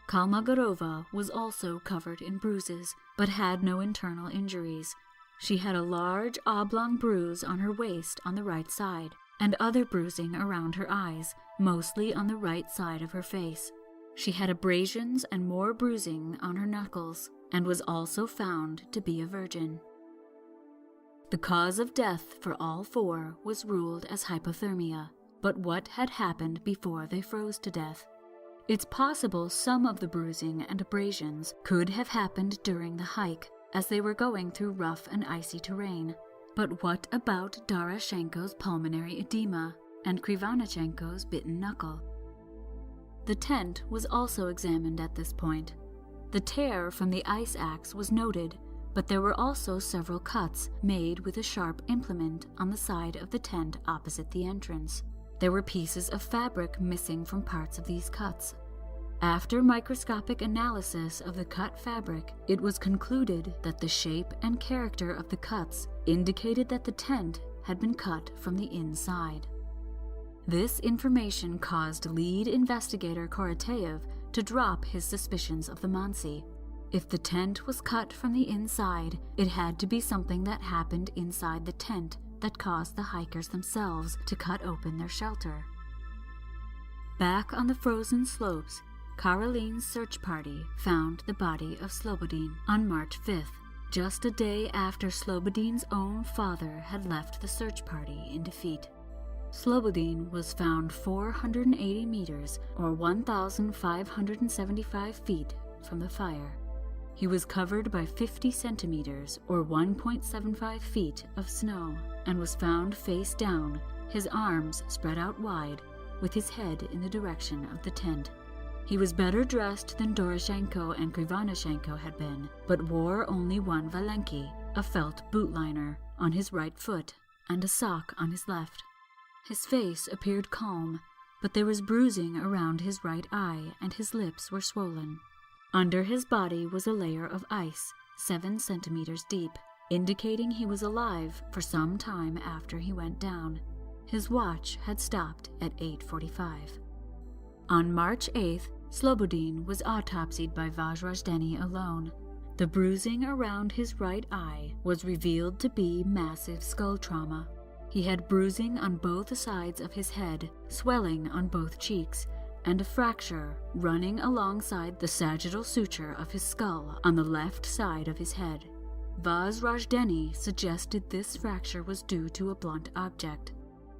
Speaker 1: Kolmogorova was also covered in bruises, but had no internal injuries. She had a large oblong bruise on her waist on the right side, and other bruising around her eyes, mostly on the right side of her face. She had abrasions and more bruising on her knuckles, and was also found to be a virgin. The cause of death for all 4 was ruled as hypothermia, but what had happened before they froze to death? It's possible some of the bruising and abrasions could have happened during the hike, as they were going through rough and icy terrain. But what about Doroshenko's pulmonary edema and Krivonishenko's bitten knuckle? The tent was also examined at this point. The tear from the ice axe was noted, but there were also several cuts made with a sharp implement on the side of the tent opposite the entrance. There were pieces of fabric missing from parts of these cuts. After microscopic analysis of the cut fabric, it was concluded that the shape and character of the cuts indicated that the tent had been cut from the inside. This information caused lead investigator Koroteyev to drop his suspicions of the Mansi. If the tent was cut from the inside, it had to be something that happened inside the tent that caused the hikers themselves to cut open their shelter. Back on the frozen slopes, Karoline's search party found the body of Slobodin on March 5th, just a day after Slobodin's own father had left the search party in defeat. Slobodin was found 480 meters, or 1,575 feet, from the fire. He was covered by 50 centimeters, or 1.75 feet, of snow, and was found face down, his arms spread out wide, with his head in the direction of the tent. He was better dressed than Doroshenko and Krivonishenko had been, but wore only one valenki, a felt boot liner, on his right foot, and a sock on his left. His face appeared calm, but there was bruising around his right eye, and his lips were swollen. Under his body was a layer of ice, 7 centimeters deep, indicating he was alive for some time after he went down. His watch had stopped at 8:45. On March 8th, Slobodin was autopsied by Vozrozhdeny alone. The bruising around his right eye was revealed to be massive skull trauma. He had bruising on both sides of his head, swelling on both cheeks, and a fracture running alongside the sagittal suture of his skull on the left side of his head. Vozrozhdeny suggested this fracture was due to a blunt object.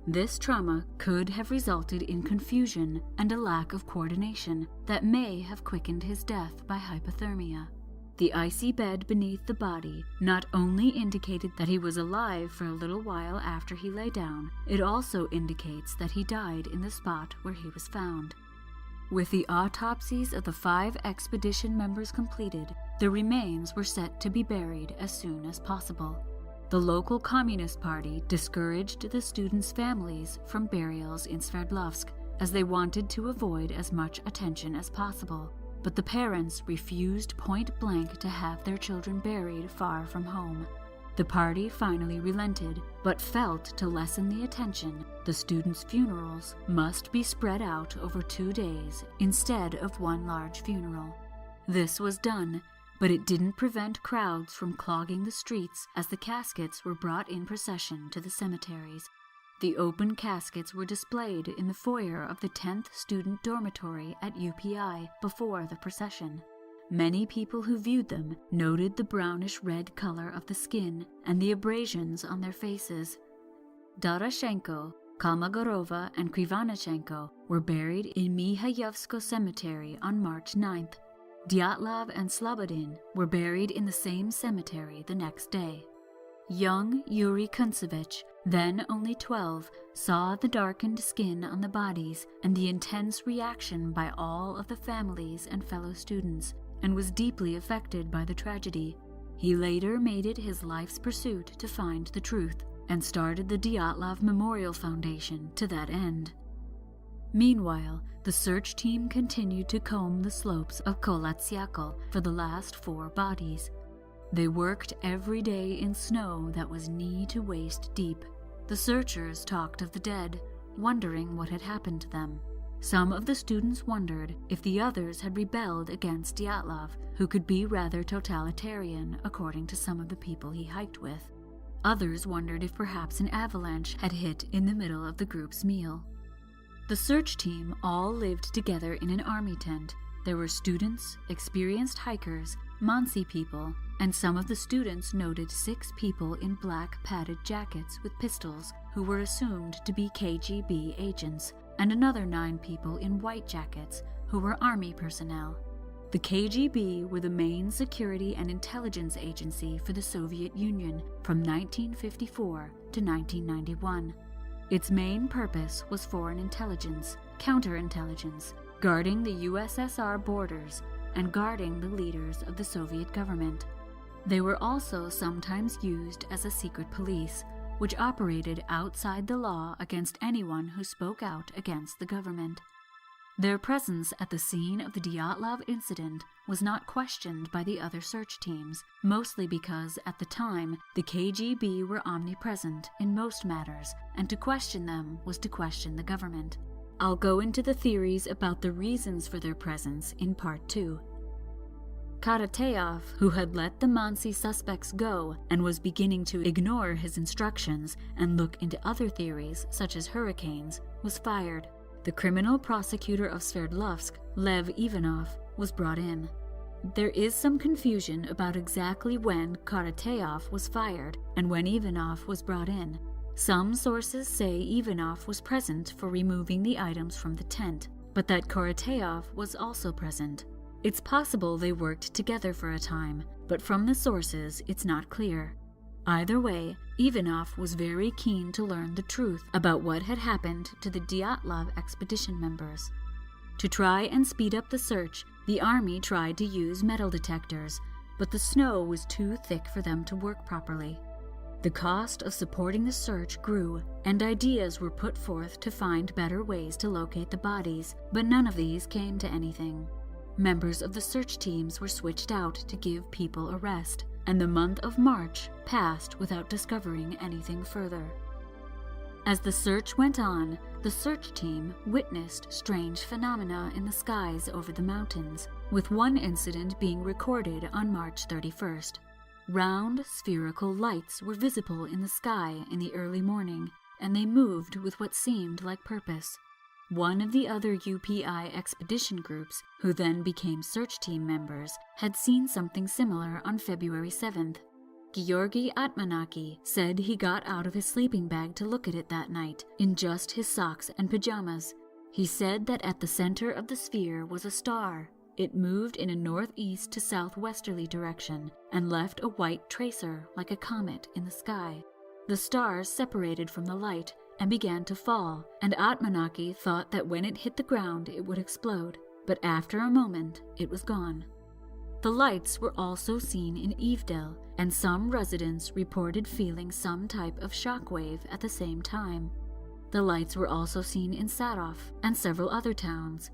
Speaker 1: This trauma could have resulted in confusion and a lack of coordination that may have quickened his death by hypothermia. The icy bed beneath the body not only indicated that he was alive for a little while after he lay down, it also indicates that he died in the spot where he was found. With the autopsies of the 5 expedition members completed, the remains were set to be buried as soon as possible. The local Communist Party discouraged the students' families from burials in Sverdlovsk, as they wanted to avoid as much attention as possible. But the parents refused point blank to have their children buried far from home. The party finally relented, but felt to lessen the attention, the students' funerals must be spread out over 2 days instead of one large funeral. This was done, but it didn't prevent crowds from clogging the streets as the caskets were brought in procession to the cemeteries. The open caskets were displayed in the foyer of the 10th student dormitory at UPI before the procession. Many people who viewed them noted the brownish-red color of the skin and the abrasions on their faces. Doroshenko, Kolmogorova, and Krivanechenko were buried in Mihayevsko Cemetery on March 9th. Dyatlov and Slobodin were buried in the same cemetery the next day. Young Yuri Kuntsevich, then only 12, saw the darkened skin on the bodies and the intense reaction by all of the families and fellow students, and was deeply affected by the tragedy. He later made it his life's pursuit to find the truth, and started the Dyatlov Memorial Foundation to that end. Meanwhile, the search team continued to comb the slopes of Kolatsiakol for the last 4 bodies. They worked every day in snow that was knee to waist deep. The searchers talked of the dead, wondering what had happened to them. Some of the students wondered if the others had rebelled against Dyatlov, who could be rather totalitarian according to some of the people he hiked with. Others wondered if perhaps an avalanche had hit in the middle of the group's meal. The search team all lived together in an army tent. There were students, experienced hikers, Mansi people, and some of the students noted 6 people in black padded jackets with pistols who were assumed to be KGB agents, and another 9 people in white jackets who were army personnel. The KGB were the main security and intelligence agency for the Soviet Union from 1954 to 1991. Its main purpose was foreign intelligence, counterintelligence, guarding the USSR borders, and guarding the leaders of the Soviet government. They were also sometimes used as a secret police, which operated outside the law against anyone who spoke out against the government. Their presence at the scene of the Dyatlov incident was not questioned by the other search teams, mostly because at the time the KGB were omnipresent in most matters, and to question them was to question the government. I'll go into the theories about the reasons for their presence in Part 2. Karateyev, who had let the Mansi suspects go and was beginning to ignore his instructions and look into other theories, such as hurricanes, was fired. The criminal prosecutor of Sverdlovsk, Lev Ivanov, was brought in. There is some confusion about exactly when Karateyev was fired and when Ivanov was brought in. Some sources say Ivanov was present for removing the items from the tent, but that Karateyev was also present. It's possible they worked together for a time, but from the sources it's not clear. Either way, Ivanov was very keen to learn the truth about what had happened to the Dyatlov expedition members. To try and speed up the search, the army tried to use metal detectors, but the snow was too thick for them to work properly. The cost of supporting the search grew, and ideas were put forth to find better ways to locate the bodies, but none of these came to anything. Members of the search teams were switched out to give people a rest, and the month of March passed without discovering anything further. As the search went on, the search team witnessed strange phenomena in the skies over the mountains, with one incident being recorded on March 31st. Round, spherical lights were visible in the sky in the early morning, and they moved with what seemed like purpose. One of the other UPI expedition groups, who then became search team members, had seen something similar on February 7th. Georgy Atmanaki said he got out of his sleeping bag to look at it that night, in just his socks and pajamas. He said that at the center of the sphere was a star. It moved in a northeast to southwesterly direction and left a white tracer like a comet in the sky. The stars separated from the light and began to fall, and Atmanaki thought that when it hit the ground it would explode, but after a moment it was gone. The lights were also seen in Evdel, and some residents reported feeling some type of shockwave at the same time. The lights were also seen in Sarov and several other towns.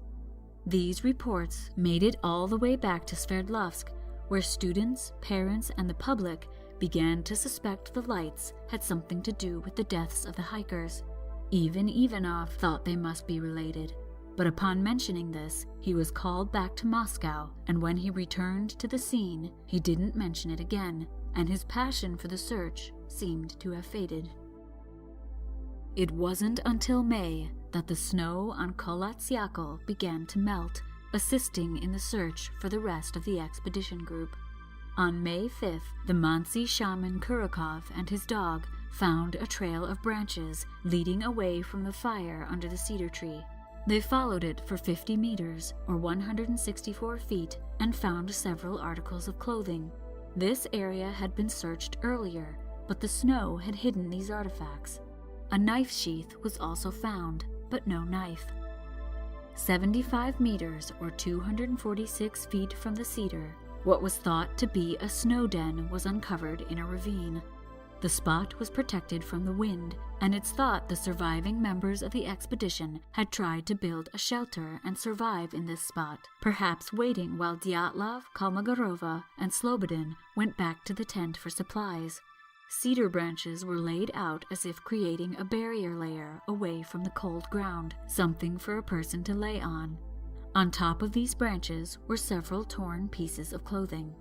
Speaker 1: These reports made it all the way back to Sverdlovsk, where students, parents, and the public began to suspect the lights had something to do with the deaths of the hikers. Even Ivanov thought they must be related, but upon mentioning this, he was called back to Moscow, and when he returned to the scene, he didn't mention it again, and his passion for the search seemed to have faded. It wasn't until May that the snow on Kholat Syakhl began to melt, assisting in the search for the rest of the expedition group. On May 5th, the Mansi shaman Kurakov and his dog found a trail of branches leading away from the fire under the cedar tree. They followed it for 50 meters, or 164 feet, and found several articles of clothing. This area had been searched earlier, but the snow had hidden these artifacts. A knife sheath was also found, but no knife. 75 meters, or 246 feet from the cedar, what was thought to be a snow den was uncovered in a ravine. The spot was protected from the wind, and it's thought the surviving members of the expedition had tried to build a shelter and survive in this spot, perhaps waiting while Dyatlov, Kolmogorova, and Slobodin went back to the tent for supplies. Cedar branches were laid out as if creating a barrier layer away from the cold ground, something for a person to lay on. On top of these branches were several torn pieces of clothing.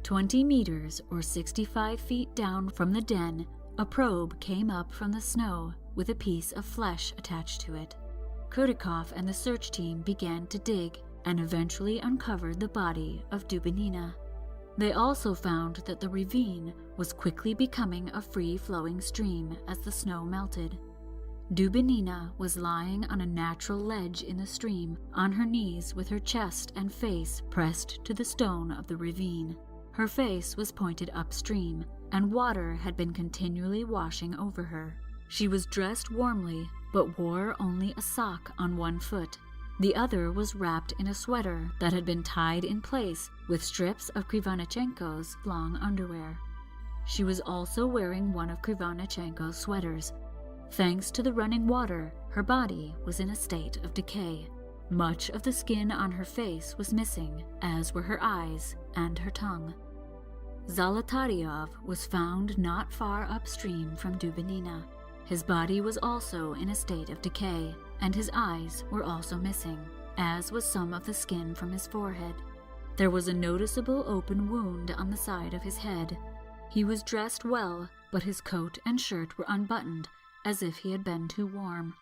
Speaker 1: 20 meters, or 65 feet down from the den, a probe came up from the snow with a piece of flesh attached to it. Kurikov and the search team began to dig and eventually uncovered the body of Dubinina. They also found that the ravine was quickly becoming a free-flowing stream as the snow melted. Dubinina was lying on a natural ledge in the stream, on her knees with her chest and face pressed to the stone of the ravine. Her face was pointed upstream, and water had been continually washing over her. She was dressed warmly, but wore only a sock on one foot. The other was wrapped in a sweater that had been tied in place with strips of Krivonichenko's long underwear. She was also wearing one of Krivonichenko's sweaters. Thanks to the running water, her body was in a state of decay. Much of the skin on her face was missing, as were her eyes and her tongue. Zolotaryov was found not far upstream from Dubinina. His body was also in a state of decay, and his eyes were also missing, as was some of the skin from his forehead. There was a noticeable open wound on the side of his head. He was dressed well, but his coat and shirt were unbuttoned, as if he had been too warm.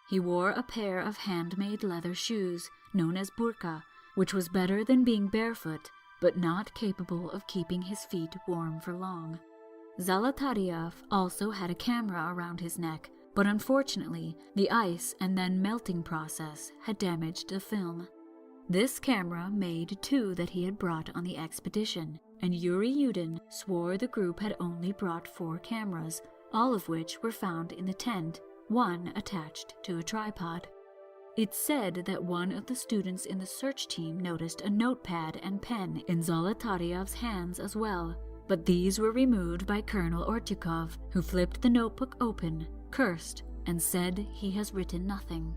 Speaker 1: He wore a pair of handmade leather shoes, known as burka, which was better than being barefoot, but not capable of keeping his feet warm for long. Zolotaryov also had a camera around his neck, but unfortunately, the ice and then melting process had damaged the film. This camera made two that he had brought on the expedition, and Yuri Yudin swore the group had only brought 4 cameras, all of which were found in the tent, one attached to a tripod. It's said that one of the students in the search team noticed a notepad and pen in Zolotaryov's hands as well, but these were removed by Colonel Ortyukov, who flipped the notebook open, cursed, and said he has written nothing.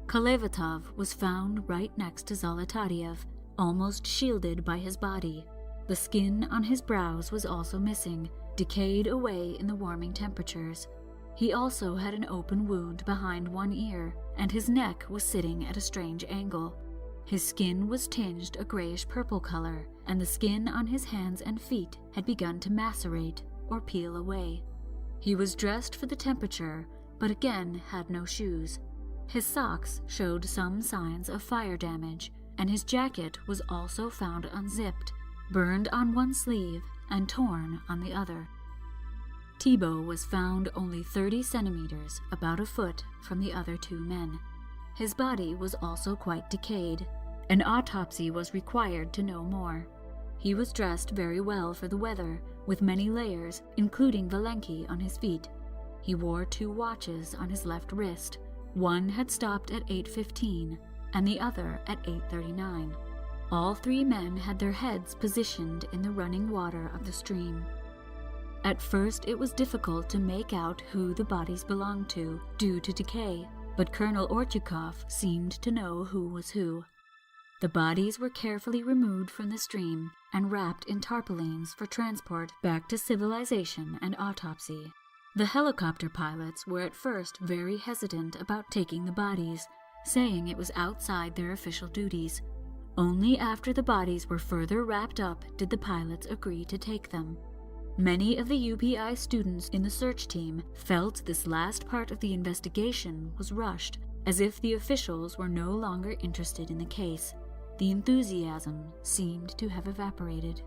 Speaker 1: Kolevatov was found right next to Zolotaryov, almost shielded by his body. The skin on his brows was also missing, decayed away in the warming temperatures. He also had an open wound behind one ear, and his neck was sitting at a strange angle. His skin was tinged a grayish-purple color, and the skin on his hands and feet had begun to macerate or peel away. He was dressed for the temperature, but again had no shoes. His socks showed some signs of fire damage, and his jacket was also found unzipped, burned on one sleeve and torn on the other. Thibault was found only 30 centimeters, about a foot, from the other 2 men. His body was also quite decayed. An autopsy was required to know more. He was dressed very well for the weather, with many layers, including Valenki on his feet. He wore 2 watches on his left wrist. One had stopped at 8:15, and the other at 8:39. All three men had their heads positioned in the running water of the stream. At first, it was difficult to make out who the bodies belonged to due to decay, but Colonel Ortyukov seemed to know who was who. The bodies were carefully removed from the stream and wrapped in tarpaulins for transport back to civilization and autopsy. The helicopter pilots were at first very hesitant about taking the bodies, saying it was outside their official duties. Only after the bodies were further wrapped up did the pilots agree to take them. Many of the UPI students in the search team felt this last part of the investigation was rushed, as if the officials were no longer interested in the case. The enthusiasm seemed to have evaporated.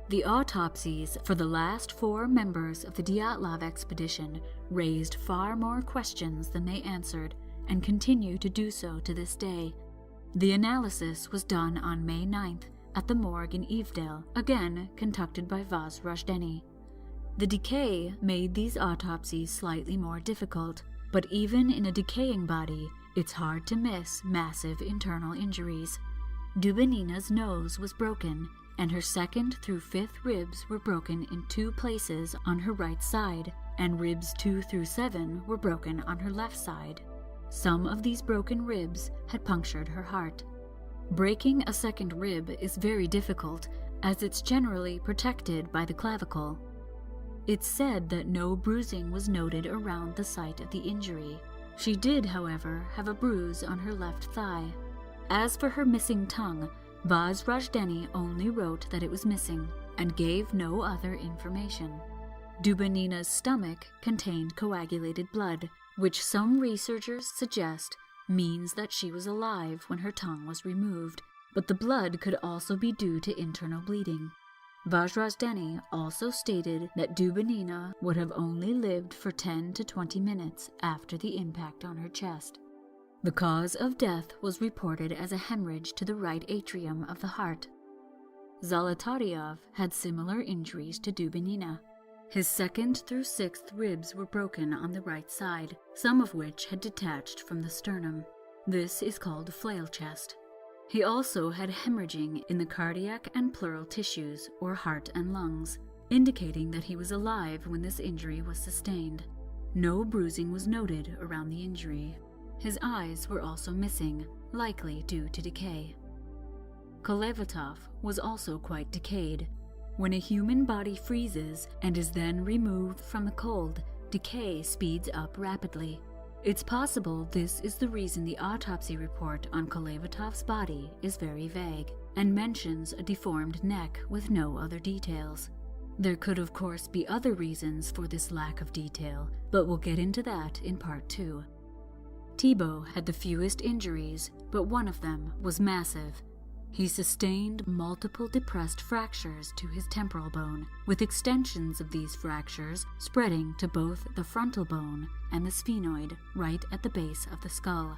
Speaker 1: The autopsies for the last 4 members of the Dyatlov expedition raised far more questions than they answered, and continue to do so to this day. The analysis was done on May 9th at the morgue in Ivdel, again conducted by Vaz Rajdeni. The decay made these autopsies slightly more difficult, but even in a decaying body, it's hard to miss massive internal injuries. Dubinina's nose was broken, and her 2nd through 5th ribs were broken in 2 places on her right side, and ribs 2 through 7 were broken on her left side. Some of these broken ribs had punctured her heart. Breaking a 2nd rib is very difficult, as it's generally protected by the clavicle. It's said that no bruising was noted around the site of the injury. She did, however, have a bruise on her left thigh. As for her missing tongue, Vaz Rajdeni only wrote that it was missing, and gave no other information. Dubinina's stomach contained coagulated blood, which some researchers suggest means that she was alive when her tongue was removed, but the blood could also be due to internal bleeding. Vaz Rajdeni also stated that Dubinina would have only lived for 10 to 20 minutes after the impact on her chest. The cause of death was reported as a hemorrhage to the right atrium of the heart. Zolotaryov had similar injuries to Dubinina. His 2nd through 6th ribs were broken on the right side, some of which had detached from the sternum. This is called a flail chest. He also had hemorrhaging in the cardiac and pleural tissues, or heart and lungs, indicating that he was alive when this injury was sustained. No bruising was noted around the injury. His eyes were also missing, likely due to decay. Kolevatov was also quite decayed. When a human body freezes and is then removed from the cold, decay speeds up rapidly. It's possible this is the reason the autopsy report on Kolevatov's body is very vague, and mentions a deformed neck with no other details. There could of course be other reasons for this lack of detail, but we'll get into that in part 2. Thibault had the fewest injuries, but one of them was massive. He sustained multiple depressed fractures to his temporal bone, with extensions of these fractures spreading to both the frontal bone and the sphenoid right at the base of the skull.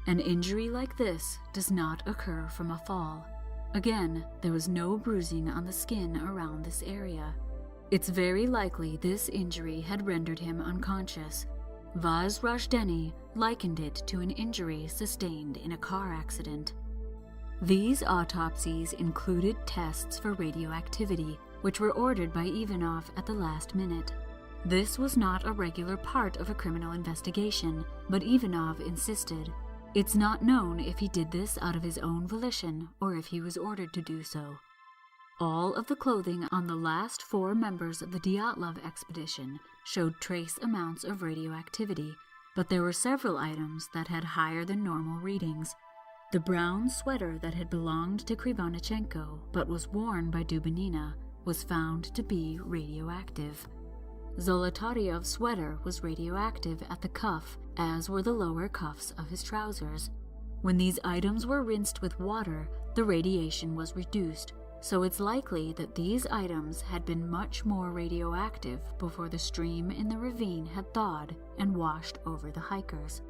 Speaker 1: An injury like this does not occur from a fall. Again, there was no bruising on the skin around this area. It's very likely this injury had rendered him unconscious. Vaz Rajdeni likened it to an injury sustained in a car accident. These autopsies included tests for radioactivity, which were ordered by Ivanov at the last minute. This was not a regular part of a criminal investigation, but Ivanov insisted. It's not known if he did this out of his own volition or if he was ordered to do so. All of the clothing on the last 4 members of the Dyatlov expedition showed trace amounts of radioactivity, but there were several items that had higher than normal readings. The brown sweater that had belonged to Krivonichenko but was worn by Dubinina was found to be radioactive. Zolotaryov's sweater was radioactive at the cuff, as were the lower cuffs of his trousers. When these items were rinsed with water, the radiation was reduced, so it's likely that these items had been much more radioactive before the stream in the ravine had thawed and washed over the hikers.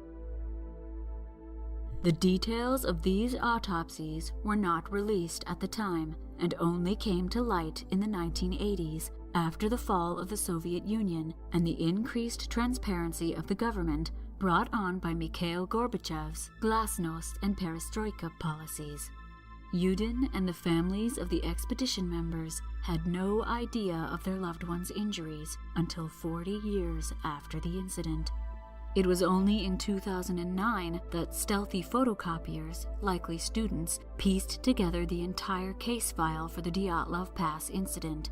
Speaker 1: The details of these autopsies were not released at the time and only came to light in the 1980s after the fall of the Soviet Union and the increased transparency of the government brought on by Mikhail Gorbachev's glasnost and perestroika policies. Yudin and the families of the expedition members had no idea of their loved ones' injuries until 40 years after the incident. It was only in 2009 that stealthy photocopiers, likely students, pieced together the entire case file for the Dyatlov Pass incident.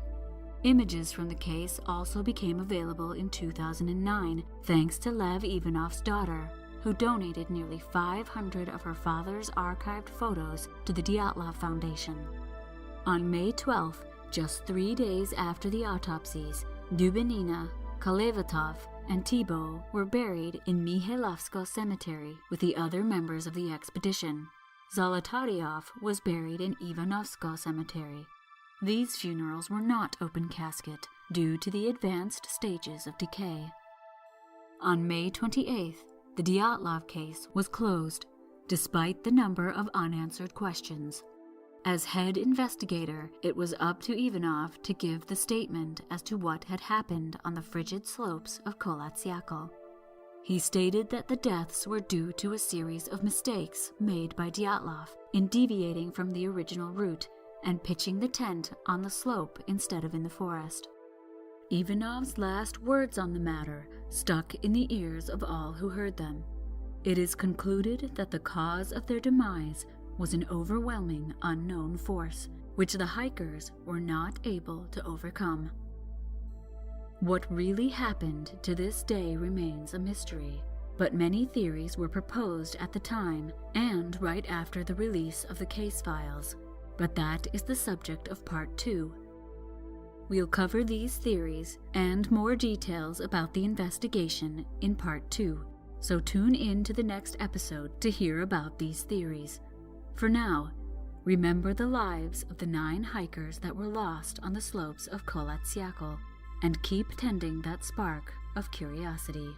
Speaker 1: Images from the case also became available in 2009 thanks to Lev Ivanov's daughter, who donated nearly 500 of her father's archived photos to the Dyatlov Foundation. On May 12th, just 3 days after the autopsies, Dubinina, Kolevatov, and Thibault were buried in Mihailovsko Cemetery with the other members of the expedition. Zolotaryov was buried in Ivanovsko Cemetery. These funerals were not open casket due to the advanced stages of decay. On May 28th, the Dyatlov case was closed, despite the number of unanswered questions. As head investigator, it was up to Ivanov to give the statement as to what had happened on the frigid slopes of Kolatsiako. He stated that the deaths were due to a series of mistakes made by Dyatlov in deviating from the original route and pitching the tent on the slope instead of in the forest. Ivanov's last words on the matter stuck in the ears of all who heard them. It is concluded that the cause of their demise was an overwhelming unknown force, which the hikers were not able to overcome. What really happened to this day remains a mystery, but many theories were proposed at the time and right after the release of the case files. But that is the subject of Part 2. We'll cover these theories and more details about the investigation in Part 2, so tune in to the next episode to hear about these theories. For now, remember the lives of the 9 hikers that were lost on the slopes of Kolatsiako, and keep tending that spark of curiosity.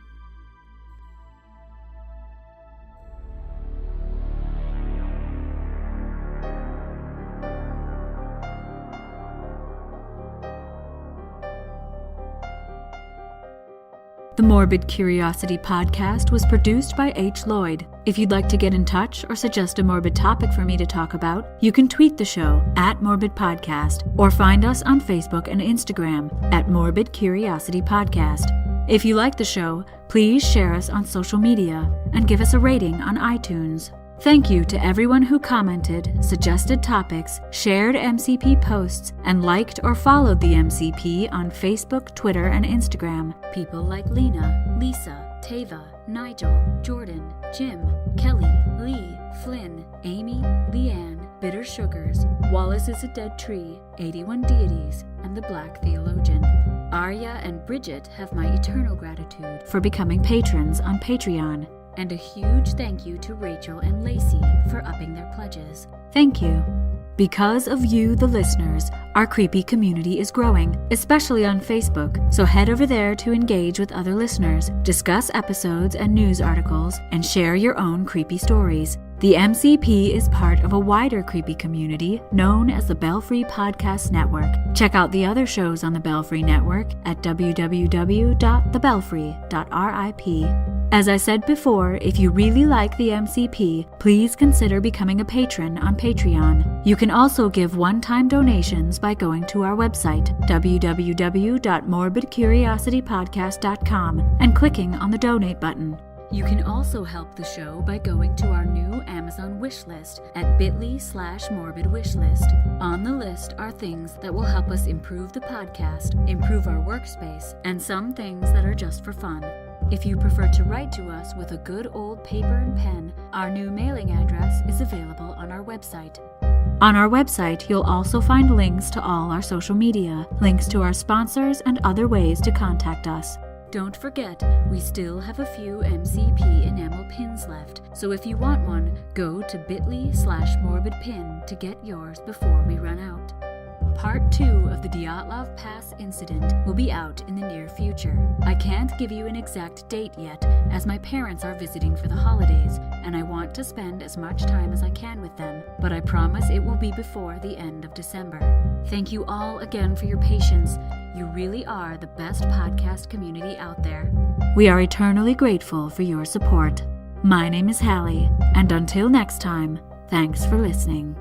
Speaker 1: The Morbid Curiosity podcast was produced by H. Lloyd. If you'd like to get in touch or suggest a morbid topic for me to talk about, you can tweet the show @MorbidPodcast or find us on Facebook and Instagram @Morbid Curiosity Podcast. If you like the show, please share us on social media and give us a rating on iTunes. Thank you to everyone who commented, suggested topics, shared MCP posts, and liked or followed the MCP on Facebook, Twitter, and Instagram. People like Lena, Lisa, Tava, Nigel, Jordan, Jim, Kelly, Lee, Flynn, Amy, Leanne, Bitter Sugars, Wallace is a Dead Tree, 81 Deities, and the Black Theologian. Arya and Bridget have my eternal gratitude for becoming patrons on Patreon. And a huge thank you to Rachel and Lacey for upping their pledges. Thank you. Because of you, the listeners, our creepy community is growing, especially on Facebook, so head over there to engage with other listeners, discuss episodes and news articles, and share your own creepy stories. The MCP is part of a wider creepy community known as the Belfry Podcast Network. Check out the other shows on the Belfry Network at www.thebelfry.rip. As I said before, if you really like the MCP, please consider becoming a patron on Patreon. You can also give one-time donations by going to our website, www.morbidcuriositypodcast.com, and clicking on the donate button. You can also help the show by going to our new Amazon wish list at bit.ly/morbidwishlist. On the list are things that will help us improve the podcast, improve our workspace, and some things that are just for fun. If you prefer to write to us with a good old paper and pen, our new mailing address is available on our website. On our website, you'll also find links to all our social media, links to our sponsors, and other ways to contact us. Don't forget, we still have a few MCP enamel pins left, so if you want one, go to bit.ly/morbidpin to get yours before we run out. Part 2 of the Dyatlov Pass incident will be out in the near future. I can't give you an exact date yet, as my parents are visiting for the holidays, and I want to spend as much time as I can with them, but I promise it will be before the end of December. Thank you all again for your patience. You really are the best podcast community out there. We are eternally grateful for your support. My name is Hallie, and until next time, thanks for listening.